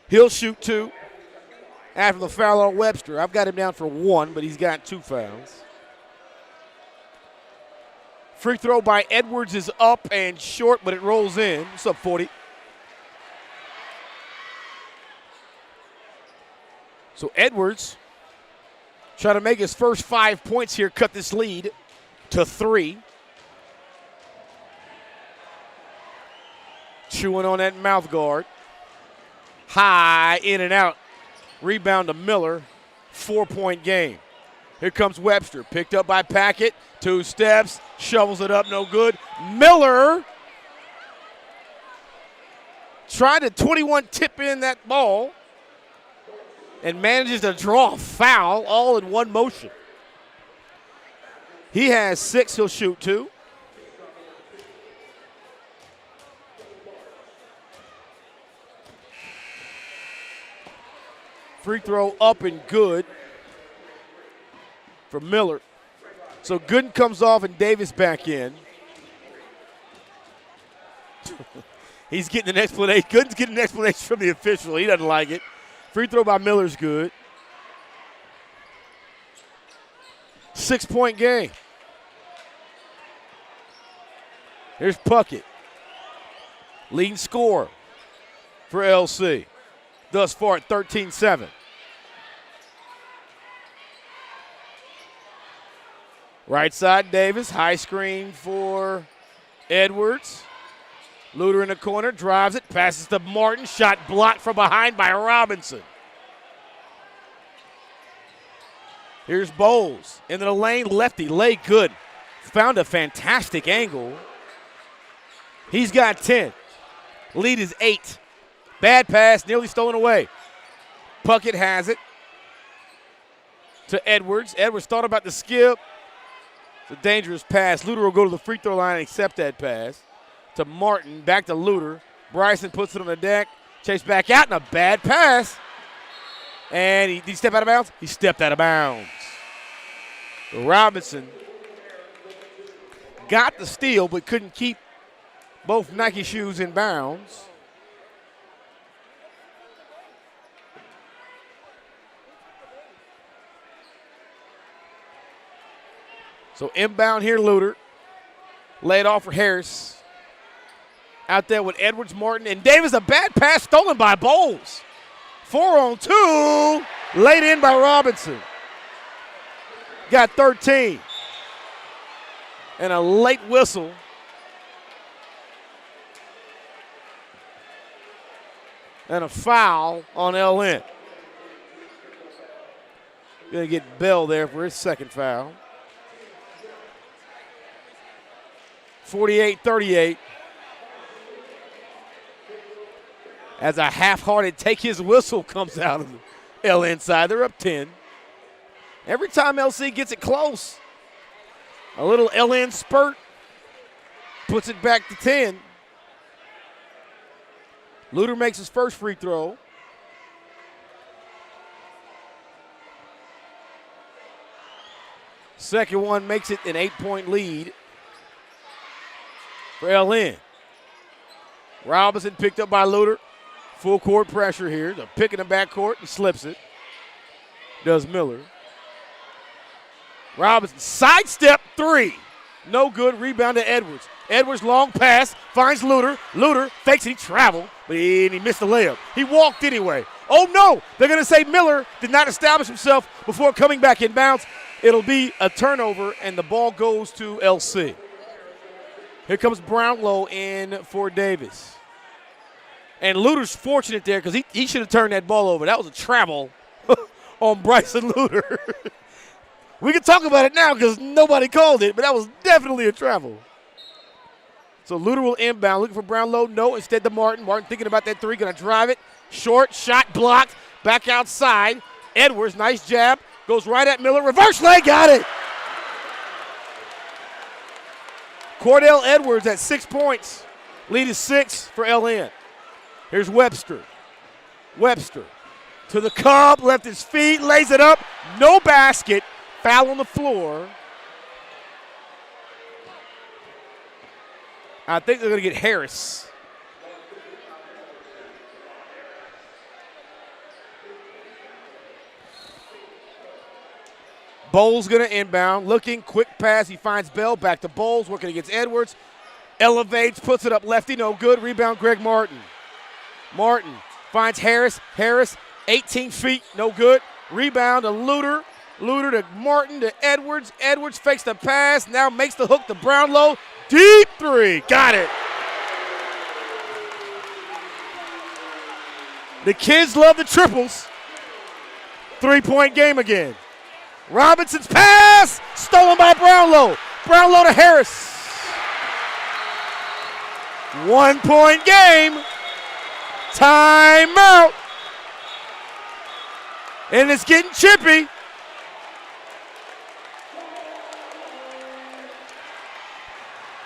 S1: He'll shoot 2 after the foul on Webster. I've got him down for 1, but he's got 2 fouls. Free throw by Edwards is up and short, but it rolls in. What's up, 40? So Edwards trying to make his first 5 points here, cut this lead to 3. Chewing on that mouth guard. High, in and out. Rebound to Miller. 4-point game. Here comes Webster, picked up by Packett. 2 steps, shovels it up, no good. Miller tried to 21 tip in that ball and manages to draw a foul all in one motion. He has 6, he'll shoot 2. Free throw up and good. for Miller. So Gooden comes off and Davis back in. He's getting an explanation. Gooden's getting an explanation from the official. He doesn't like it. Free throw by Miller's good. 6-point game. Here's Puckett. Leading scorer for LC. Thus far at 13-7. Right side, Davis. High screen for Edwards. Luter in the corner, drives it, passes to Martin. Shot blocked from behind by Robinson. Here's Bowles into the lane, lefty, lay good. Found a fantastic angle. He's got 10. Lead is 8. Bad pass, nearly stolen away. Puckett has it to Edwards. Edwards thought about the skip. It's a dangerous pass. Luter will go to the free throw line and accept that pass. To Martin, back to Luter. Bryson puts it on the deck. Chase back out, and a bad pass. And did he step out of bounds? He stepped out of bounds. Robinson got the steal but couldn't keep both Nike shoes in bounds. So inbound here, Luter. Laid off for Harris. Out there with Edwards, Martin, and Davis. A bad pass stolen by Bowles. 4-on-2. Laid in by Robinson. Got 13. And a late whistle. And a foul on LN. Going to get Bell there for his second foul. 48-38. As a half-hearted take his whistle comes out of the LN side. They're up 10. Every time LC gets it close, a little LN spurt puts it back to 10. Luter makes his first free throw. Second one makes it an 8-point lead for LN. Robinson picked up by Luter. Full court pressure here. The pick in the backcourt. He slips it. Does Miller. Robinson, sidestep three. No good. Rebound to Edwards. Edwards, long pass, finds Luter. Luter fakes it. He traveled, but he missed the layup. He walked anyway. Oh, no. They're going to say Miller did not establish himself before coming back in bounds. It'll be a turnover, and the ball goes to LC. Here comes Brownlow in for Davis. And Luter's fortunate there because he should have turned that ball over. That was a travel on Bryson Luter. We can talk about it now because nobody called it, but that was definitely a travel. So Luter will inbound, looking for Brownlow. No, instead to Martin. Martin thinking about that three, going to drive it. Short, shot blocked, back outside. Edwards, nice jab, goes right at Miller. Reverse leg, got it. Cordell Edwards at 6 points. Lead is 6 for LN. Here's Webster. Webster to the cup, left his feet, lays it up. No basket. Foul on the floor. I think they're going to get Harris. Bowles going to inbound. Looking, quick pass. He finds Bell. Back to Bowles, working against Edwards. Elevates, puts it up lefty. No good. Rebound, Greg Martin. Martin finds Harris. Harris, 18 feet. No good. Rebound to Luter. Luter to Martin to Edwards. Edwards fakes the pass. Now makes the hook to Brownlow. Deep three. Got it. The kids love the triples. 3-point game again. Robinson's pass. Stolen by Brownlow. Brownlow to Harris. 1-point game. Timeout. And it's getting chippy.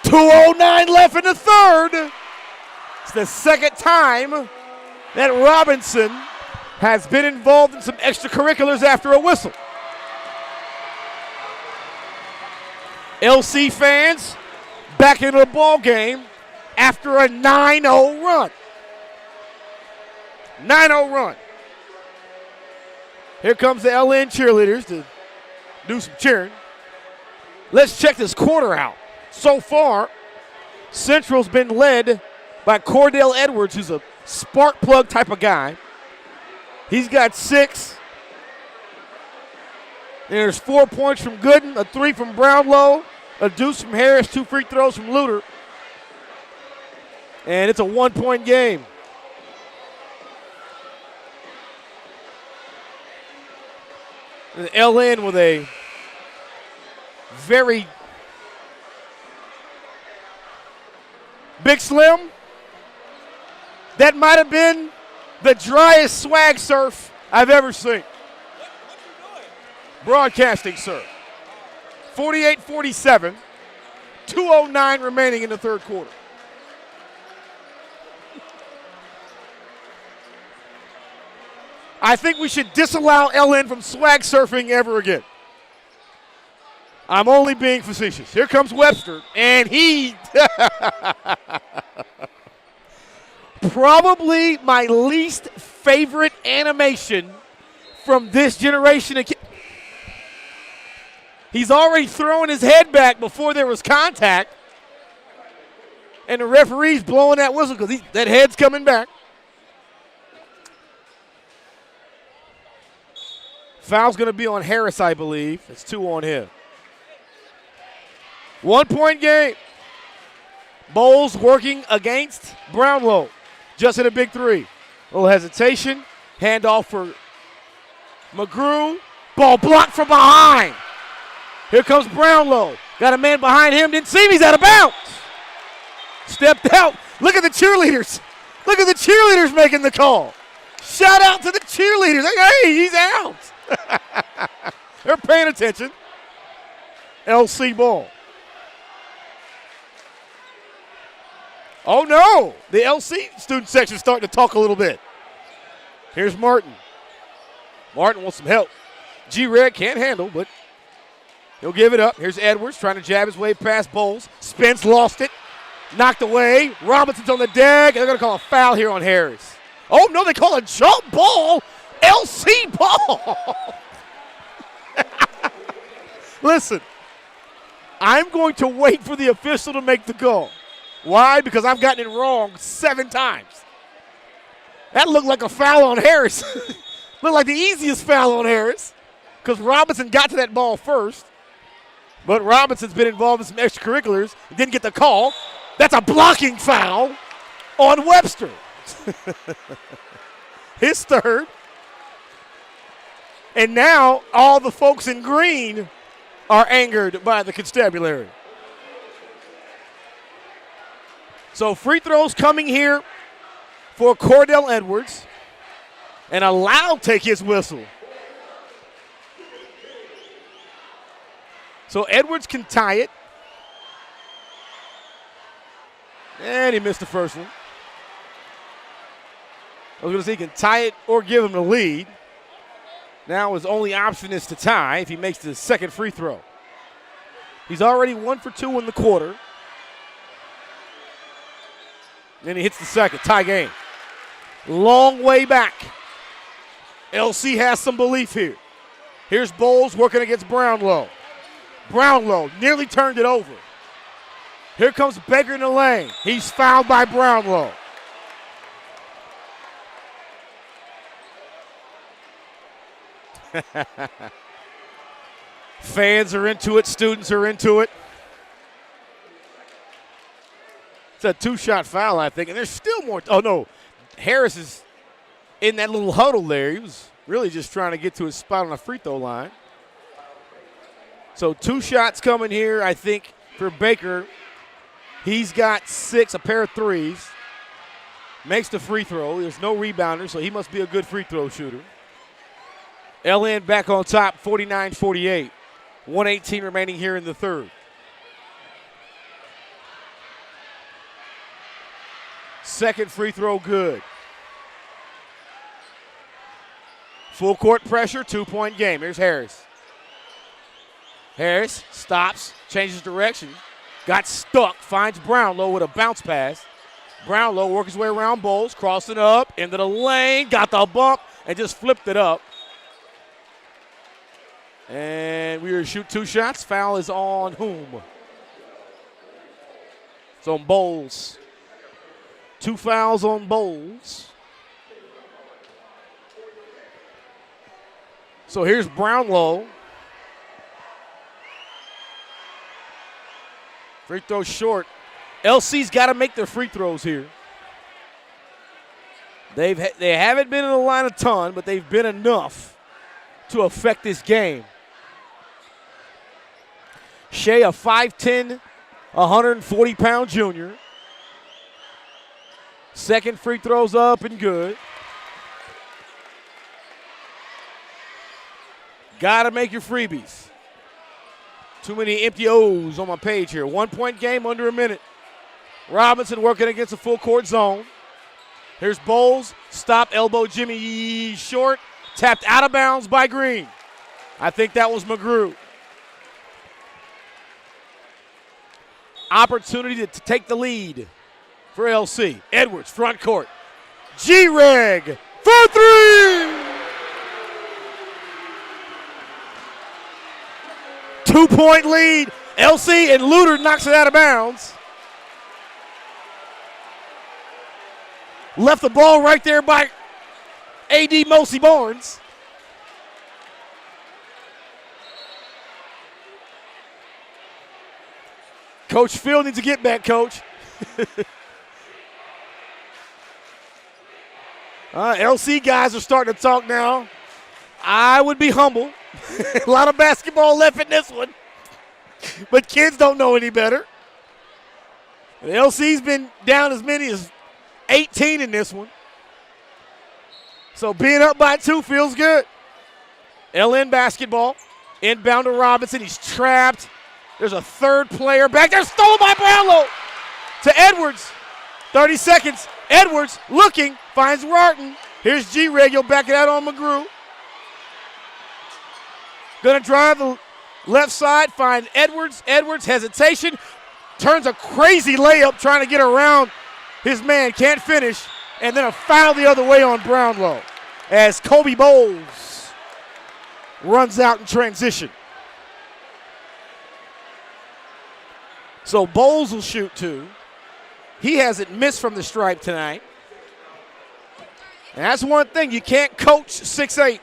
S1: .209 left in the third. It's the second time that Robinson has been involved in some extracurriculars after a whistle. LC fans back into the ball game after a 9-0 run. 9-0 run. Here comes the LN cheerleaders to do some cheering. Let's check this quarter out. So far, Central's been led by Cordell Edwards, who's a spark plug type of guy. He's got 6. And there's 4 points from Gooden, a 3 from Brownlow, a deuce from Harris, 2 free throws from Luter. And it's a 1-point game. And LN with a very Big Slim. That might have been the driest swag surf I've ever seen. Broadcasting, sir. 48-47. 2:09 remaining in the third quarter. I think we should disallow LN from swag surfing ever again. I'm only being facetious. Here comes Webster, and he probably my least favorite animation from this generation of kids. He's already throwing his head back before there was contact, and the referee's blowing that whistle because that head's coming back. Foul's going to be on Harris, I believe. It's 2 on him. 1-point game. Bowles working against Brownlow. Just hit a big 3. A little hesitation. Handoff for McGrew. Ball blocked from behind. Here comes Brownlow. Got a man behind him. Didn't see him. He's out of bounds. Stepped out. Look at the cheerleaders. Look at the cheerleaders making the call. Shout out to the cheerleaders. Hey, he's out. They're paying attention. LC ball. Oh, no. The LC student section is starting to talk a little bit. Here's Martin. Martin wants some help. G-Red can't handle, but he'll give it up. Here's Edwards trying to jab his way past Bowles. Spence lost it. Knocked away. Robinson's on the deck. They're going to call a foul here on Harris. Oh, no, they call a jump ball. LC ball. Listen, I'm going to wait for the official to make the call. Why? Because I've gotten it wrong 7 times. That looked like a foul on Harris. Looked like the easiest foul on Harris because Robinson got to that ball first. But Robinson's been involved in some extracurriculars. Didn't get the call. That's a blocking foul on Webster. His third. And now all the folks in green are angered by the constabulary. So free throws coming here for Cordell Edwards. And allowed take his whistle. So Edwards can tie it. And he missed the first one. I was going to say he can tie it or give him the lead. Now his only option is to tie if he makes the second free throw. He's already 1 for 2 in the quarter. Then he hits the second, tie game. Long way back. LC has some belief here. Here's Bowles working against Brownlow. Brownlow nearly turned it over. Here comes Baker in the lane. He's fouled by Brownlow. Fans are into it. Students are into it. It's a 2-shot foul, I think. And there's still more. Oh, no. Harris is in that little huddle there. He was really just trying to get to his spot on the free throw line. So 2 shots coming here, I think, for Baker. He's got 6, a pair of 3s. Makes the free throw. There's no rebounder, so he must be a good free throw shooter. LN back on top, 49-48. 1:18 remaining here in the third. Second free throw good. Full court pressure, 2-point game. Here's Harris. Harris stops, changes direction, got stuck, finds Brownlow with a bounce pass. Brownlow works his way around Bowles, crossing up into the lane, got the bump, and just flipped it up. And we will shoot 2 shots. Foul is on whom? It's on Bowles. 2 fouls on Bowles. So here's Brownlow. Free throw short. LC's got to make their free throws here. They haven't been in the line a ton, but they've been enough to affect this game. Shea, a 5'10", 140-pound junior. Second free throw's up and good. Got to make your freebies. Too many empty O's on my page here. 1-point game, under a minute. Robinson working against a full court zone. Here's Bowles. Stop, elbow Jimmy short. Tapped out of bounds by Green. I think that was McGrew. Opportunity to take the lead for LC. Edwards, front court. G-Reg for 3! 2-point lead. LC and Luter knocks it out of bounds. Left the ball right there by A.D. Mosi Barnes. Coach Phil needs to get back, Coach. LC guys are starting to talk now. I would be humble. A lot of basketball left in this one. But kids don't know any better. And LC's been down as many as 18 in this one. So being up by 2 feels good. LN Basketball. Inbound to Robinson. He's trapped. There's a third player back there. Stolen by Brownlow. To Edwards. 30 seconds. Edwards looking. Finds Rarton. Here's G-Reg. He'll back it out on McGrew. Going to drive the left side. Find Edwards. Edwards, hesitation. Turns a crazy layup trying to get around his man. Can't finish. And then a foul the other way on Brownlow as Kobe Bowles runs out in transition. So Bowles will shoot 2. He hasn't missed from the stripe tonight. And that's one thing. You can't coach 6'8".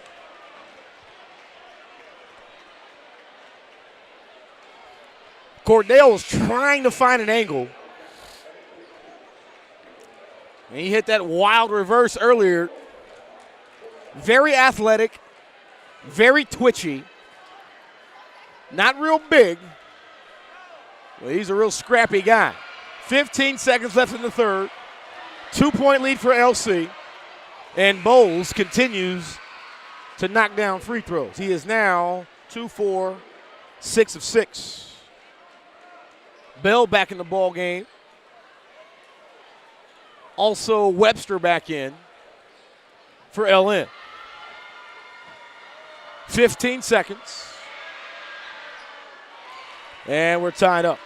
S1: Cordell was trying to find an angle. And he hit that wild reverse earlier. Very athletic, very twitchy. Not real big. Well, he's a real scrappy guy. 15 seconds left in the third. 2-point lead for LC. And Bowles continues to knock down free throws. He is now 2-4, 6 of 6. Bell back in the ball game. Also Webster back in for LN. 15 seconds. And we're tied up.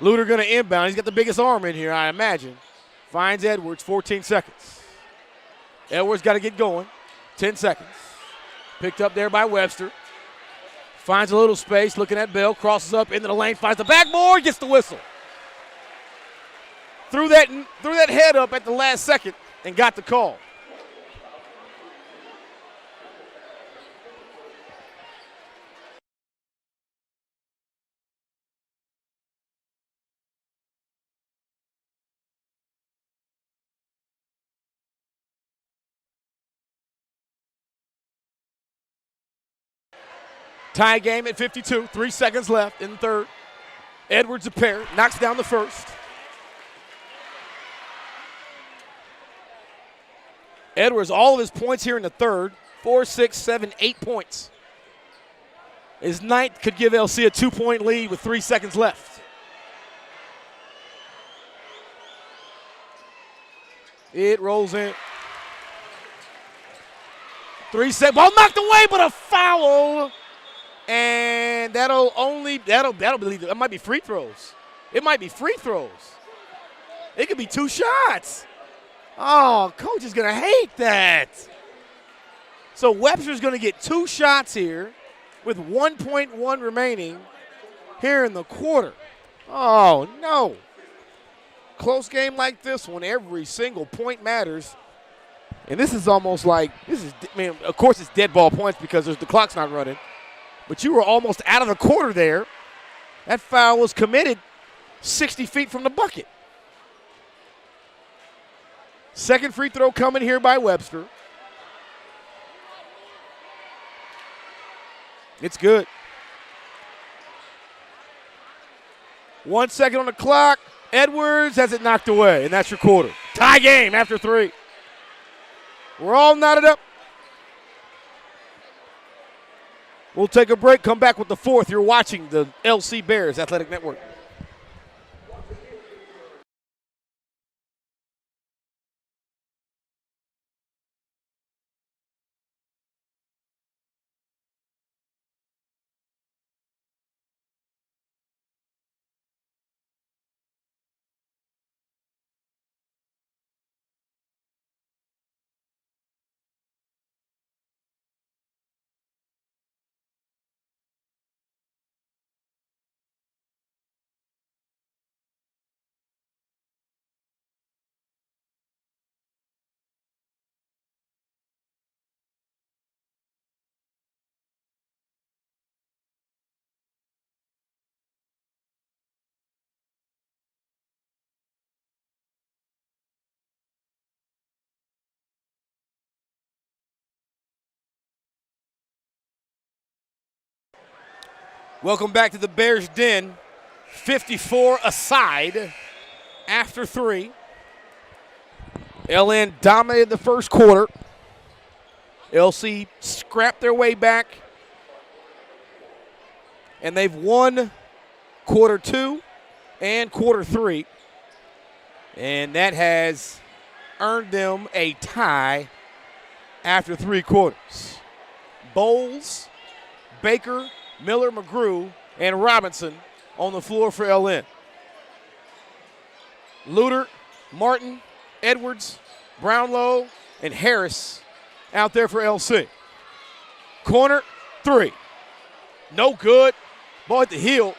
S1: Luter going to inbound. He's got the biggest arm in here, I imagine. Finds Edwards, 14 seconds. Edwards got to get going. 10 seconds. Picked up there by Webster. Finds a little space, looking at Bell, crosses up into the lane, finds the backboard, gets the whistle. Threw that head up at the last second and got the call. Tie game at 52, 3 seconds left in the third. Edwards a pair, knocks down the first. Edwards, all of his points here in the third, 4, 6, 7, 8 points. His ninth could give LC a 2-point lead with 3 seconds left. It rolls in. 3 seconds. Ball knocked away, but a foul. And that'll believe that might be free throws. It might be free throws. It could be 2 shots. Oh, coach is going to hate that. So Webster's going to get 2 shots here with 1.1 remaining here in the quarter. Oh, no. Close game like this one, every single point matters. And this is almost like, of course it's dead ball points because the clock's not running. But you were almost out of the quarter there. That foul was committed 60 feet from the bucket. Second free throw coming here by Webster. It's good. 1 second on the clock. Edwards has it knocked away, and that's your quarter. Tie game after 3. We're all knotted up. We'll take a break, come back with the 4th. You're watching the LC Bears Athletic Network. Welcome back to the Bears Den. 54 aside after 3. LN dominated the first quarter. LC scrapped their way back. And they've won quarter 2 and quarter 3. And that has earned them a tie after 3 quarters. Bowles, Baker, Miller, McGrew, and Robinson on the floor for LN. Luter, Martin, Edwards, Brownlow, and Harris out there for LC. Corner 3. No good. Ball at the heel.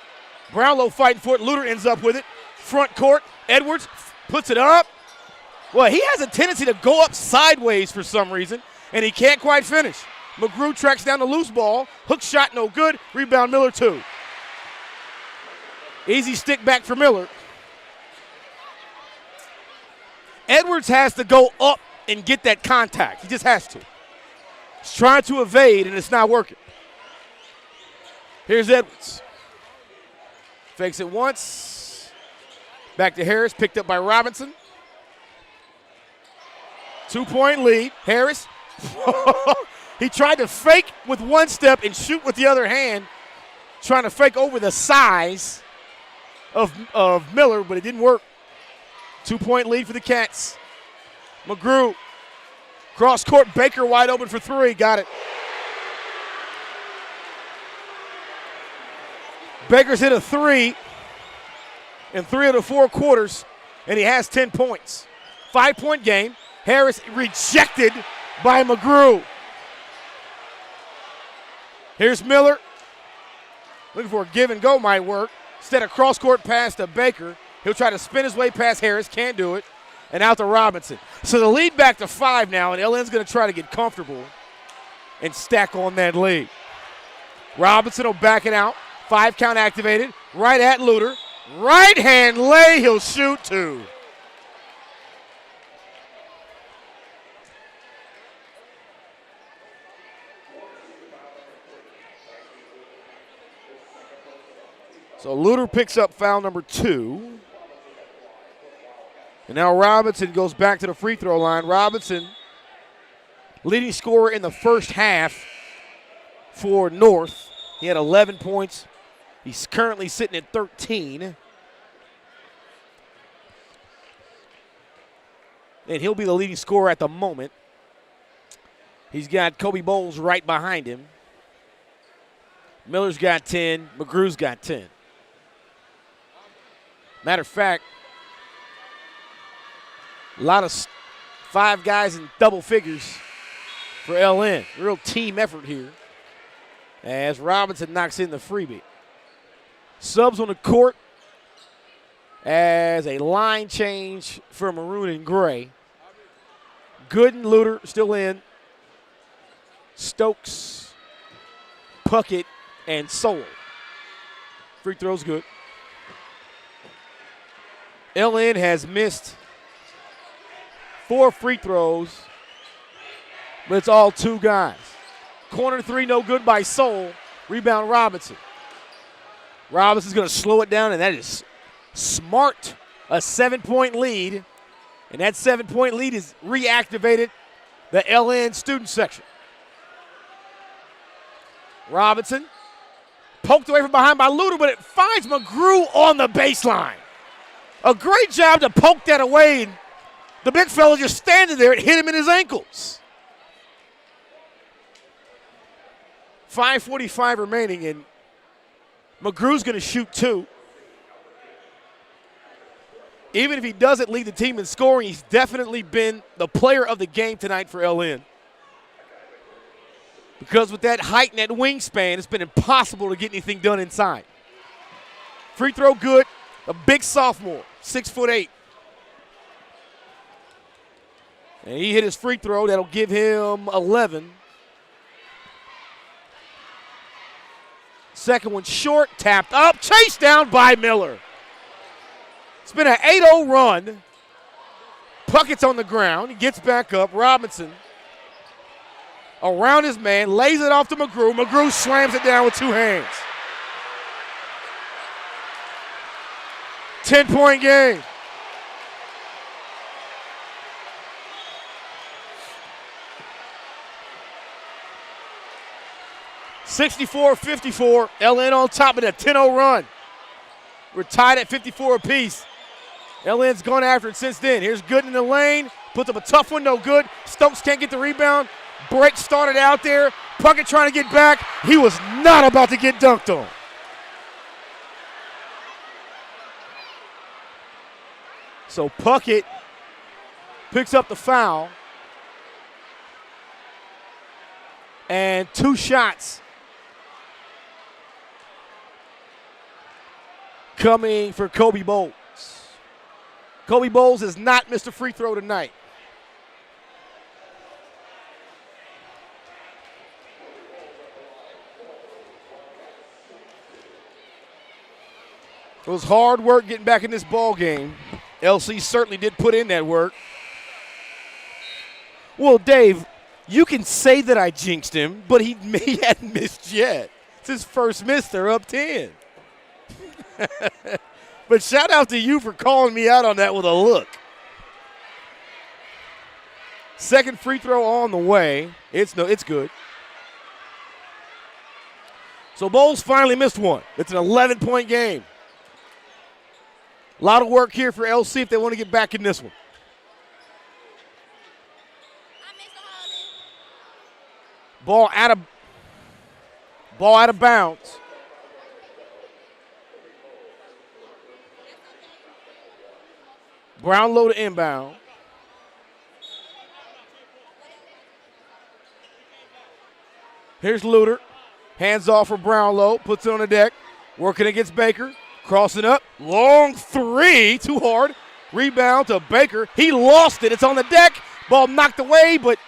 S1: Brownlow fighting for it. Luter ends up with it. Front court. Edwards puts it up. Well, he has a tendency to go up sideways for some reason, and he can't quite finish. McGrew tracks down the loose ball. Hook shot no good. Rebound Miller 2. Easy stick back for Miller. Edwards has to go up and get that contact. He just has to. He's trying to evade, and it's not working. Here's Edwards. Fakes it once. Back to Harris, picked up by Robinson. 2-point lead. Harris. He tried to fake with one step and shoot with the other hand, trying to fake over the size of Miller, but it didn't work. 2-point lead for the Cats. McGrew. Cross court, Baker wide open for 3. Got it. Baker's hit a 3 in 3 of the 4 quarters, and he has 10 points. 5-point game. Harris rejected by McGrew. Here's Miller. Looking for a give and go might work. Instead of cross court pass to Baker, he'll try to spin his way past Harris. Can't do it. And out to Robinson. So the lead back to 5 now, and LN's going to try to get comfortable and stack on that lead. Robinson will back it out. 5 count activated. Right at Luter. Right hand lay. He'll shoot 2. So Luter picks up foul number 2. And now Robinson goes back to the free throw line. Robinson, leading scorer in the first half for North. He had 11 points. He's currently sitting at 13. And he'll be the leading scorer at the moment. He's got Kobe Bowles right behind him. Miller's got 10. McGrew's got 10. Matter of fact, a lot of 5 guys in double figures for LN. Real team effort here as Robinson knocks in the freebie. Subs on the court as a line change for maroon and gray. Gooden, Luter still in. Stokes, Puckett, and Sowell. Free throw's good. LN has missed 4 free throws, but it's all 2 guys. Corner 3, no good by Sowell. Rebound Robinson. Robinson's going to slow it down, and that is smart. A 7-point lead, and that 7-point lead has reactivated the LN student section. Robinson poked away from behind by Luter, but it finds McGrew on the baseline. A great job to poke that away, and the big fella just standing there. It hit him in his ankles. 5:45 remaining, and McGrew's going to shoot 2. Even if he doesn't lead the team in scoring, he's definitely been the player of the game tonight for LN. Because with that height and that wingspan, it's been impossible to get anything done inside. Free throw good. A big sophomore, 6'8". And he hit his free throw. That'll give him 11. Second one short, tapped up, chased down by Miller. It's been an 8-0 run. Puckett's on the ground. He gets back up. Robinson around his man, lays it off to McGrew. McGrew slams it down with 2 hands. 10-point game. (64-54). LN on top of that 10-0 run. We're tied at 54 apiece. LN's gone after it since then. Here's Gooden in the lane. Puts up a tough one, no good. Stokes can't get the rebound. Break started out there. Puckett trying to get back. He was not about to get dunked on. So Puckett picks up the foul. And 2 shots coming for Kobe Bowles. Kobe Bowles has not missed a free throw tonight. It was hard work getting back in this ball game. LC certainly did put in that work. Well, Dave, you can say that I jinxed him, but he hadn't missed yet. It's his first miss. They're up 10. But shout out to you for calling me out on that with a look. Second free throw on the way. It's good. So Bowles finally missed one. It's an 11-point game. A lot of work here for LC if they want to get back in this one. Ball out of bounds. Brownlow to inbound. Here's Luter. Hands off for Brownlow. Puts it on the deck. Working against Baker. Crossing up. Long 3. Too hard. Rebound to Baker. He lost it. It's on the deck. Ball knocked away, but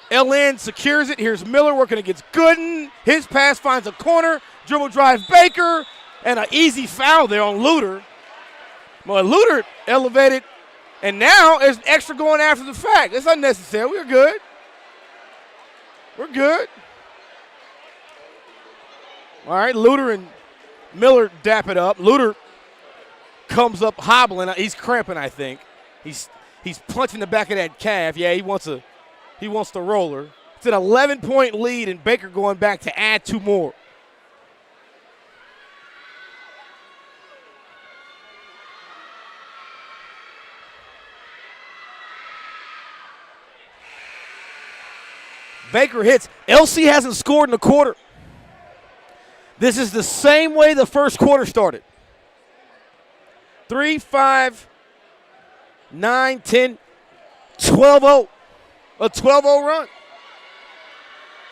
S1: LN secures it. Here's Miller working against Gooden. His pass finds a corner. Dribble drive Baker. And an easy foul there on Luter. Well, Luter elevated, and now there's extra going after the fact. It's unnecessary. We're good. We're good. All right, Luter and Miller dap it up. Luter comes up hobbling. He's cramping, I think. He's punching the back of that calf. Yeah, he wants the roller. It's an 11-point lead, and Baker going back to add 2 more. Baker hits. LC hasn't scored in a quarter. This is the same way the first quarter started. 3, 5, 9, 10, 12-0. A 12-0 run.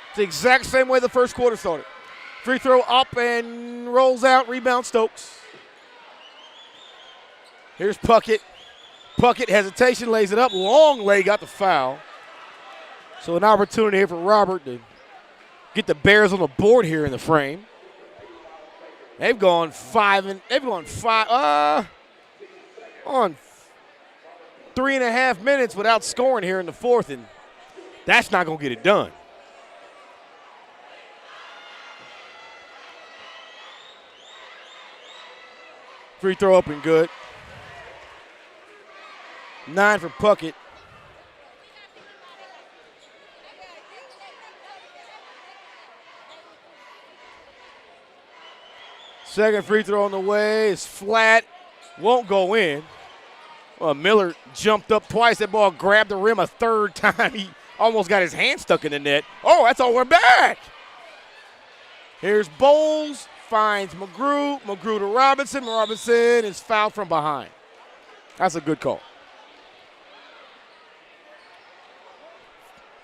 S1: It's the exact same way the first quarter started. Free throw up and rolls out. Rebound Stokes. Here's Puckett. Puckett, hesitation, lays it up. Long lay, got the foul. So an opportunity here for Robert to get the Bears on the board here in the frame. They've gone on 3.5 minutes without scoring here in the fourth, and that's not going to get it done. Free throw up and good. 9 for Puckett. Second free throw on the way is flat. Won't go in. Well, Miller jumped up twice. That ball grabbed the rim a third time. He almost got his hand stuck in the net. Oh, that's all. We're back. Here's Bowles. Finds McGrew. McGrew to Robinson. Robinson is fouled from behind. That's a good call.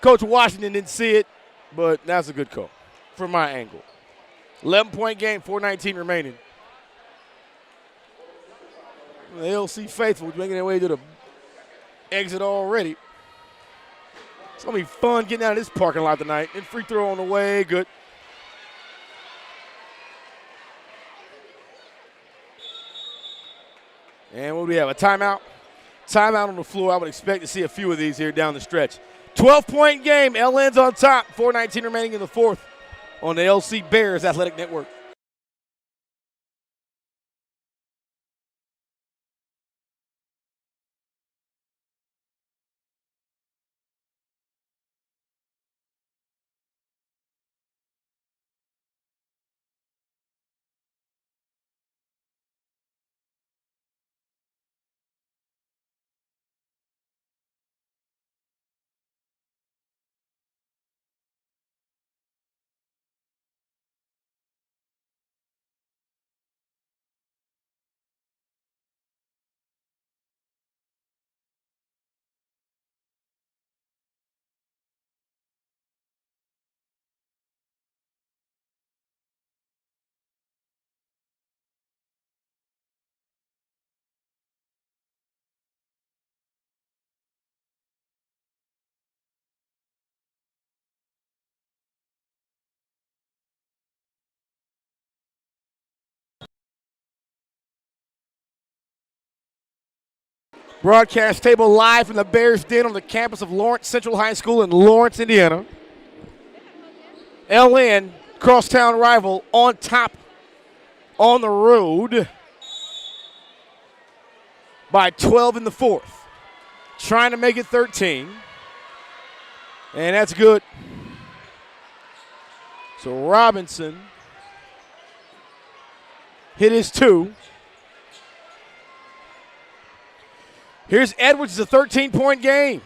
S1: Coach Washington didn't see it, but that's a good call from my angle. 11-point game, 4:19 remaining. The LC faithful making their way to the exit already. It's going to be fun getting out of this parking lot tonight. And free throw on the way, good. And what do we have, a timeout? Timeout on the floor. I would expect to see a few of these here down the stretch. 12-point game, LN's on top. 4:19 remaining in the fourth on the LC Bears Athletic Network. Broadcast table live from the Bears Den on the campus of Lawrence Central High School in Lawrence, Indiana. LN, crosstown rival, on top on the road by 12 in the fourth. Trying to make it 13. And that's good. So Robinson hit his 2. Here's Edwards, it's a 13-point game.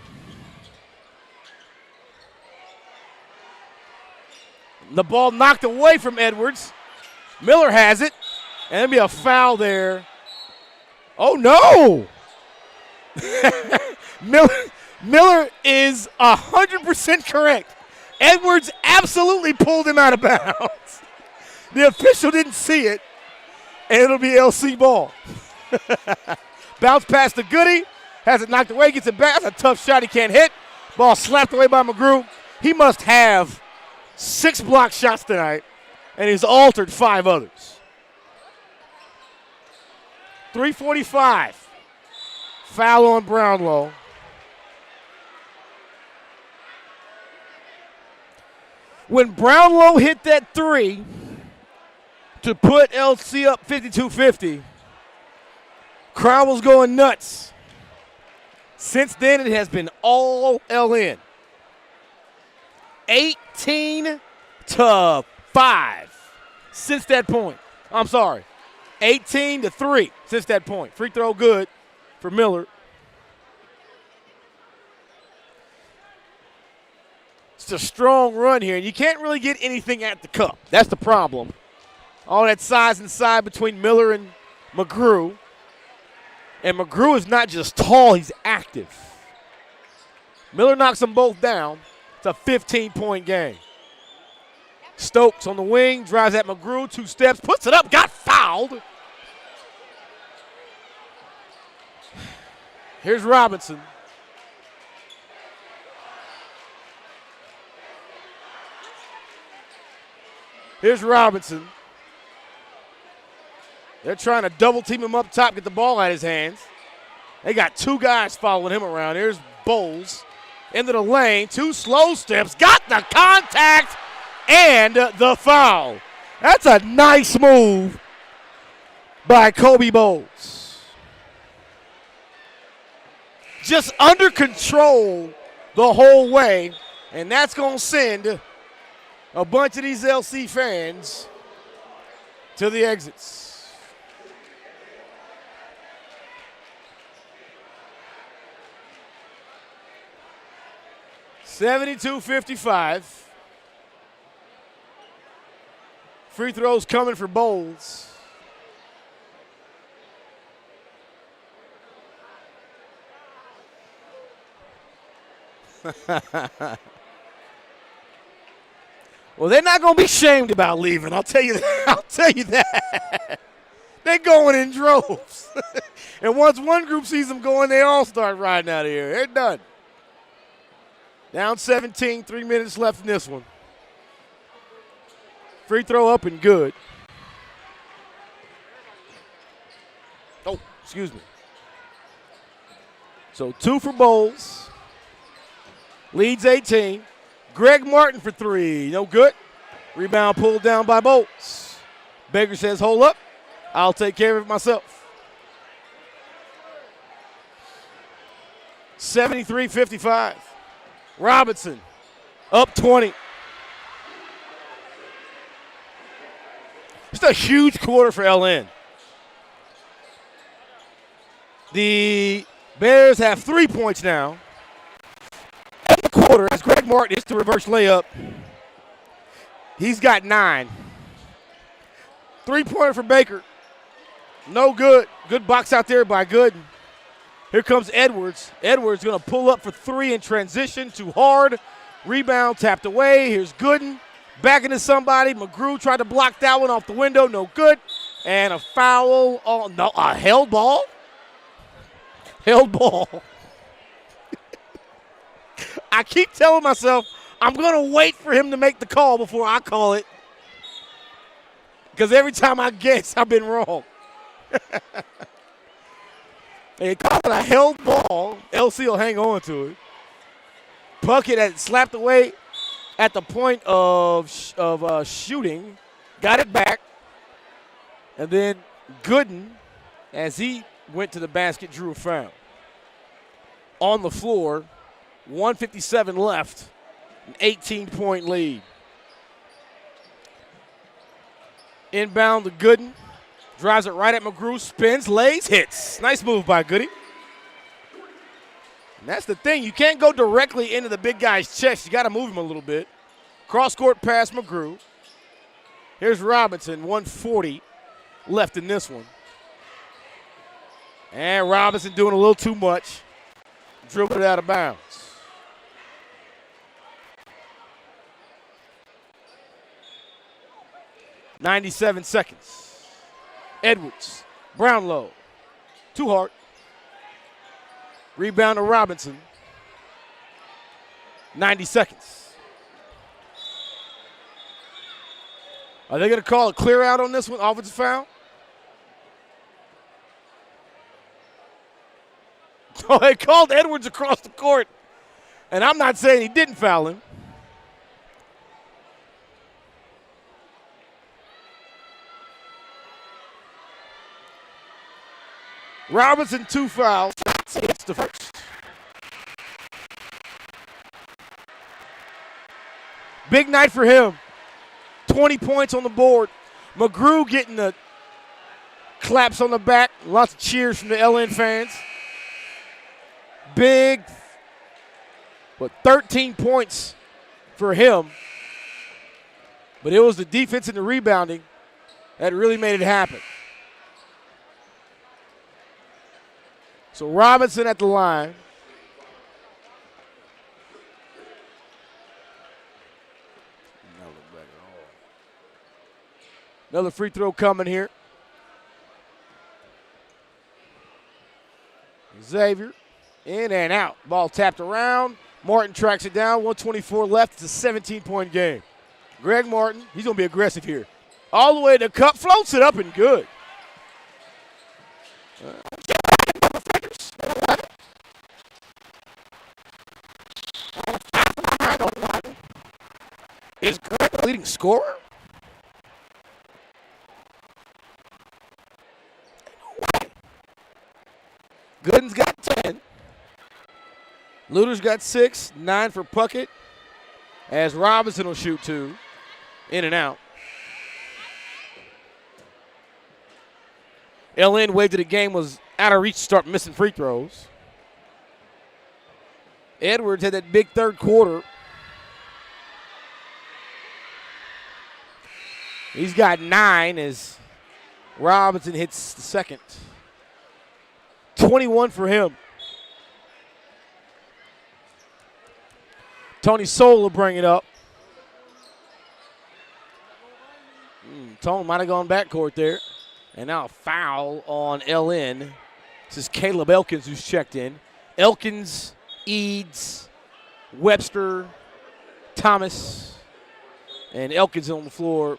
S1: The ball knocked away from Edwards. Miller has it, and there'll be a foul there. Oh, no! Miller is 100% correct. Edwards absolutely pulled him out of bounds. The official didn't see it, and it'll be LC ball. Bounce past the Goody, has it knocked away, gets it back. That's a tough shot he can't hit. Ball slapped away by McGrew. He must have 6 block shots tonight, and he's altered 5 others. 3:45. Foul on Brownlow. When Brownlow hit that 3 to put LC up 52-50, crowd was going nuts. Since then, it has been all LN. 18-5 since that point. I'm sorry. 18-3 since that point. Free throw good for Miller. a strong run here, and you can't really get anything at the cup. That's the problem. All that size inside between Miller and McGrew. And McGrew is not just tall, he's active. Miller knocks them both down. It's a 15-point game. Stokes on the wing, drives at McGrew, 2 steps, puts it up, got fouled. Here's Robinson. Here's Robinson. They're trying to double team him up top, get the ball out of his hands. They got 2 guys following him around. Here's Bowles into the lane, 2 slow steps, got the contact and the foul. That's a nice move by Kobe Bowles. Just under control the whole way, and that's going to send a bunch of these LC fans to the exits. (72-55). Free throws coming for Bowles. Well, they're not going to be shamed about leaving. I'll tell you that. I'll tell you that. They're going in droves. And once one group sees them going, they all start riding out of here. They're done. Down 17, 3 minutes left in this one. Free throw up and good. Oh, excuse me. So 2 for Bowles. Leads 18. Greg Martin for 3. No good. Rebound pulled down by Bowles. Baker says, hold up. I'll take care of it myself. 73-55. Robinson up 20. It's a huge quarter for LN. The Bears have 3 points now. At the quarter, as Greg Martin hits the reverse layup, he's got 9. 3-pointer for Baker. No good. Good box out there by Gooden. Here comes Edwards. Edwards going to pull up for 3 in transition. Too hard. Rebound tapped away. Here's Gooden. Back into somebody. McGrew tried to block that one off the window. No good. And a foul. Oh, no, a held ball? Held ball. I keep telling myself I'm going to wait for him to make the call before I call it. Because every time I guess, I've been wrong. They call it a held ball. LC will hang on to it. Puckett had slapped away at the point of shooting. Got it back. And then Gooden, as he went to the basket, drew a foul. On the floor, 1:57 left, an 18-point lead. Inbound to Gooden. Drives it right at McGrew, spins, lays, hits. Nice move by Goody. And that's the thing. You can't go directly into the big guy's chest. You got to move him a little bit. Cross-court pass McGrew. Here's Robinson, 140 left in this one. And Robinson doing a little too much. Dribbled it out of bounds. (97 seconds). Edwards, Brownlow, too hard. Rebound to Robinson. 90 seconds. Are they going to call a clear out on this one, offensive foul? Oh, they called Edwards across the court. And I'm not saying he didn't foul him. Robinson, 2 fouls. It's the first. Big night for him. 20 points on the board. McGrew getting the claps on the back. Lots of cheers from the LN fans. Big, 13 points
S2: for him. But it was the defense and the rebounding that really made it happen. So Robinson at the line. Another free throw coming here. Xavier in and out. Ball tapped around. Martin tracks it down. 1:24 left. It's a 17-point game. Greg Martin, he's going to be aggressive here. All the way to the cup. Floats it up and good. Is Greg the leading scorer? Gooden's got 10. Luter's got 6. 9 for Puckett. As Robinson will shoot 2. In and out. LN waved to the game was out of reach to start missing free throws. Edwards had that big third quarter. He's got 9 as Robinson hits the second. 21 for him. Tony Soul will bring it up. Tone might have gone backcourt there. And now a foul on LN. This is Caleb Elkins who's checked in. Elkins, Eads, Webster, Thomas, and Elkins on the floor.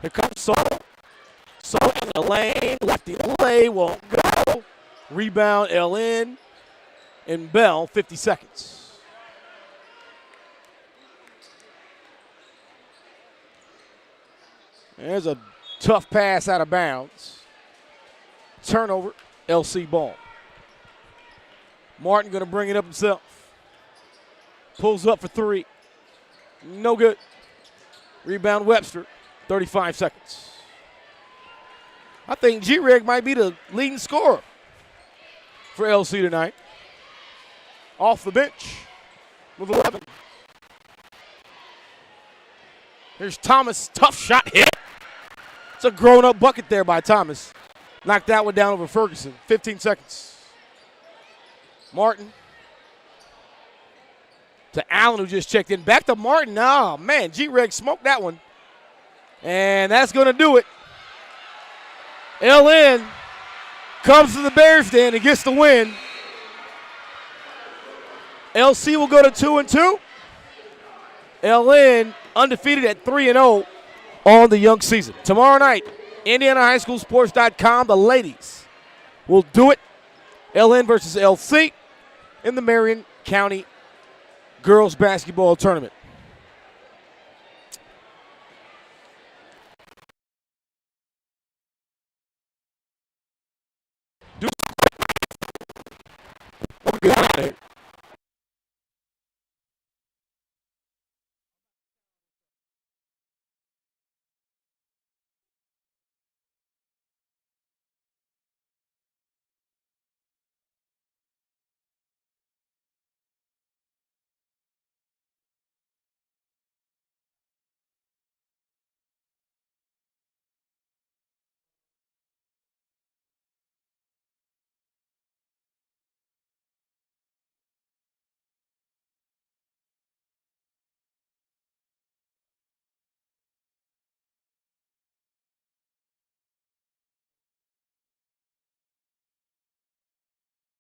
S2: Here comes Soul. Soul in the lane. Lefty lay won't go. Rebound LN. And Bell, 50 seconds. There's a tough pass out of bounds. Turnover, LC ball. Martin going to bring it up himself. Pulls up for 3. No good. Rebound Webster, 35 seconds. I think G-Reg might be the leading scorer for LC tonight. Off the bench with 11. Here's Thomas, tough shot hit. It's a grown-up bucket there by Thomas. Knocked that one down over Ferguson. 15 seconds. Martin to Allen, who just checked in. Back to Martin. Oh, man, G-Reg smoked that one. And that's going to do it. LN comes to the Bears Den and gets the win. LC will go to 2-2. LN undefeated at 3-0 on the young season. Tomorrow night, IndianaHighSchoolSports.com, the ladies will do it. LN versus LC in the Marion County Girls Basketball Tournament. We'll get out of here.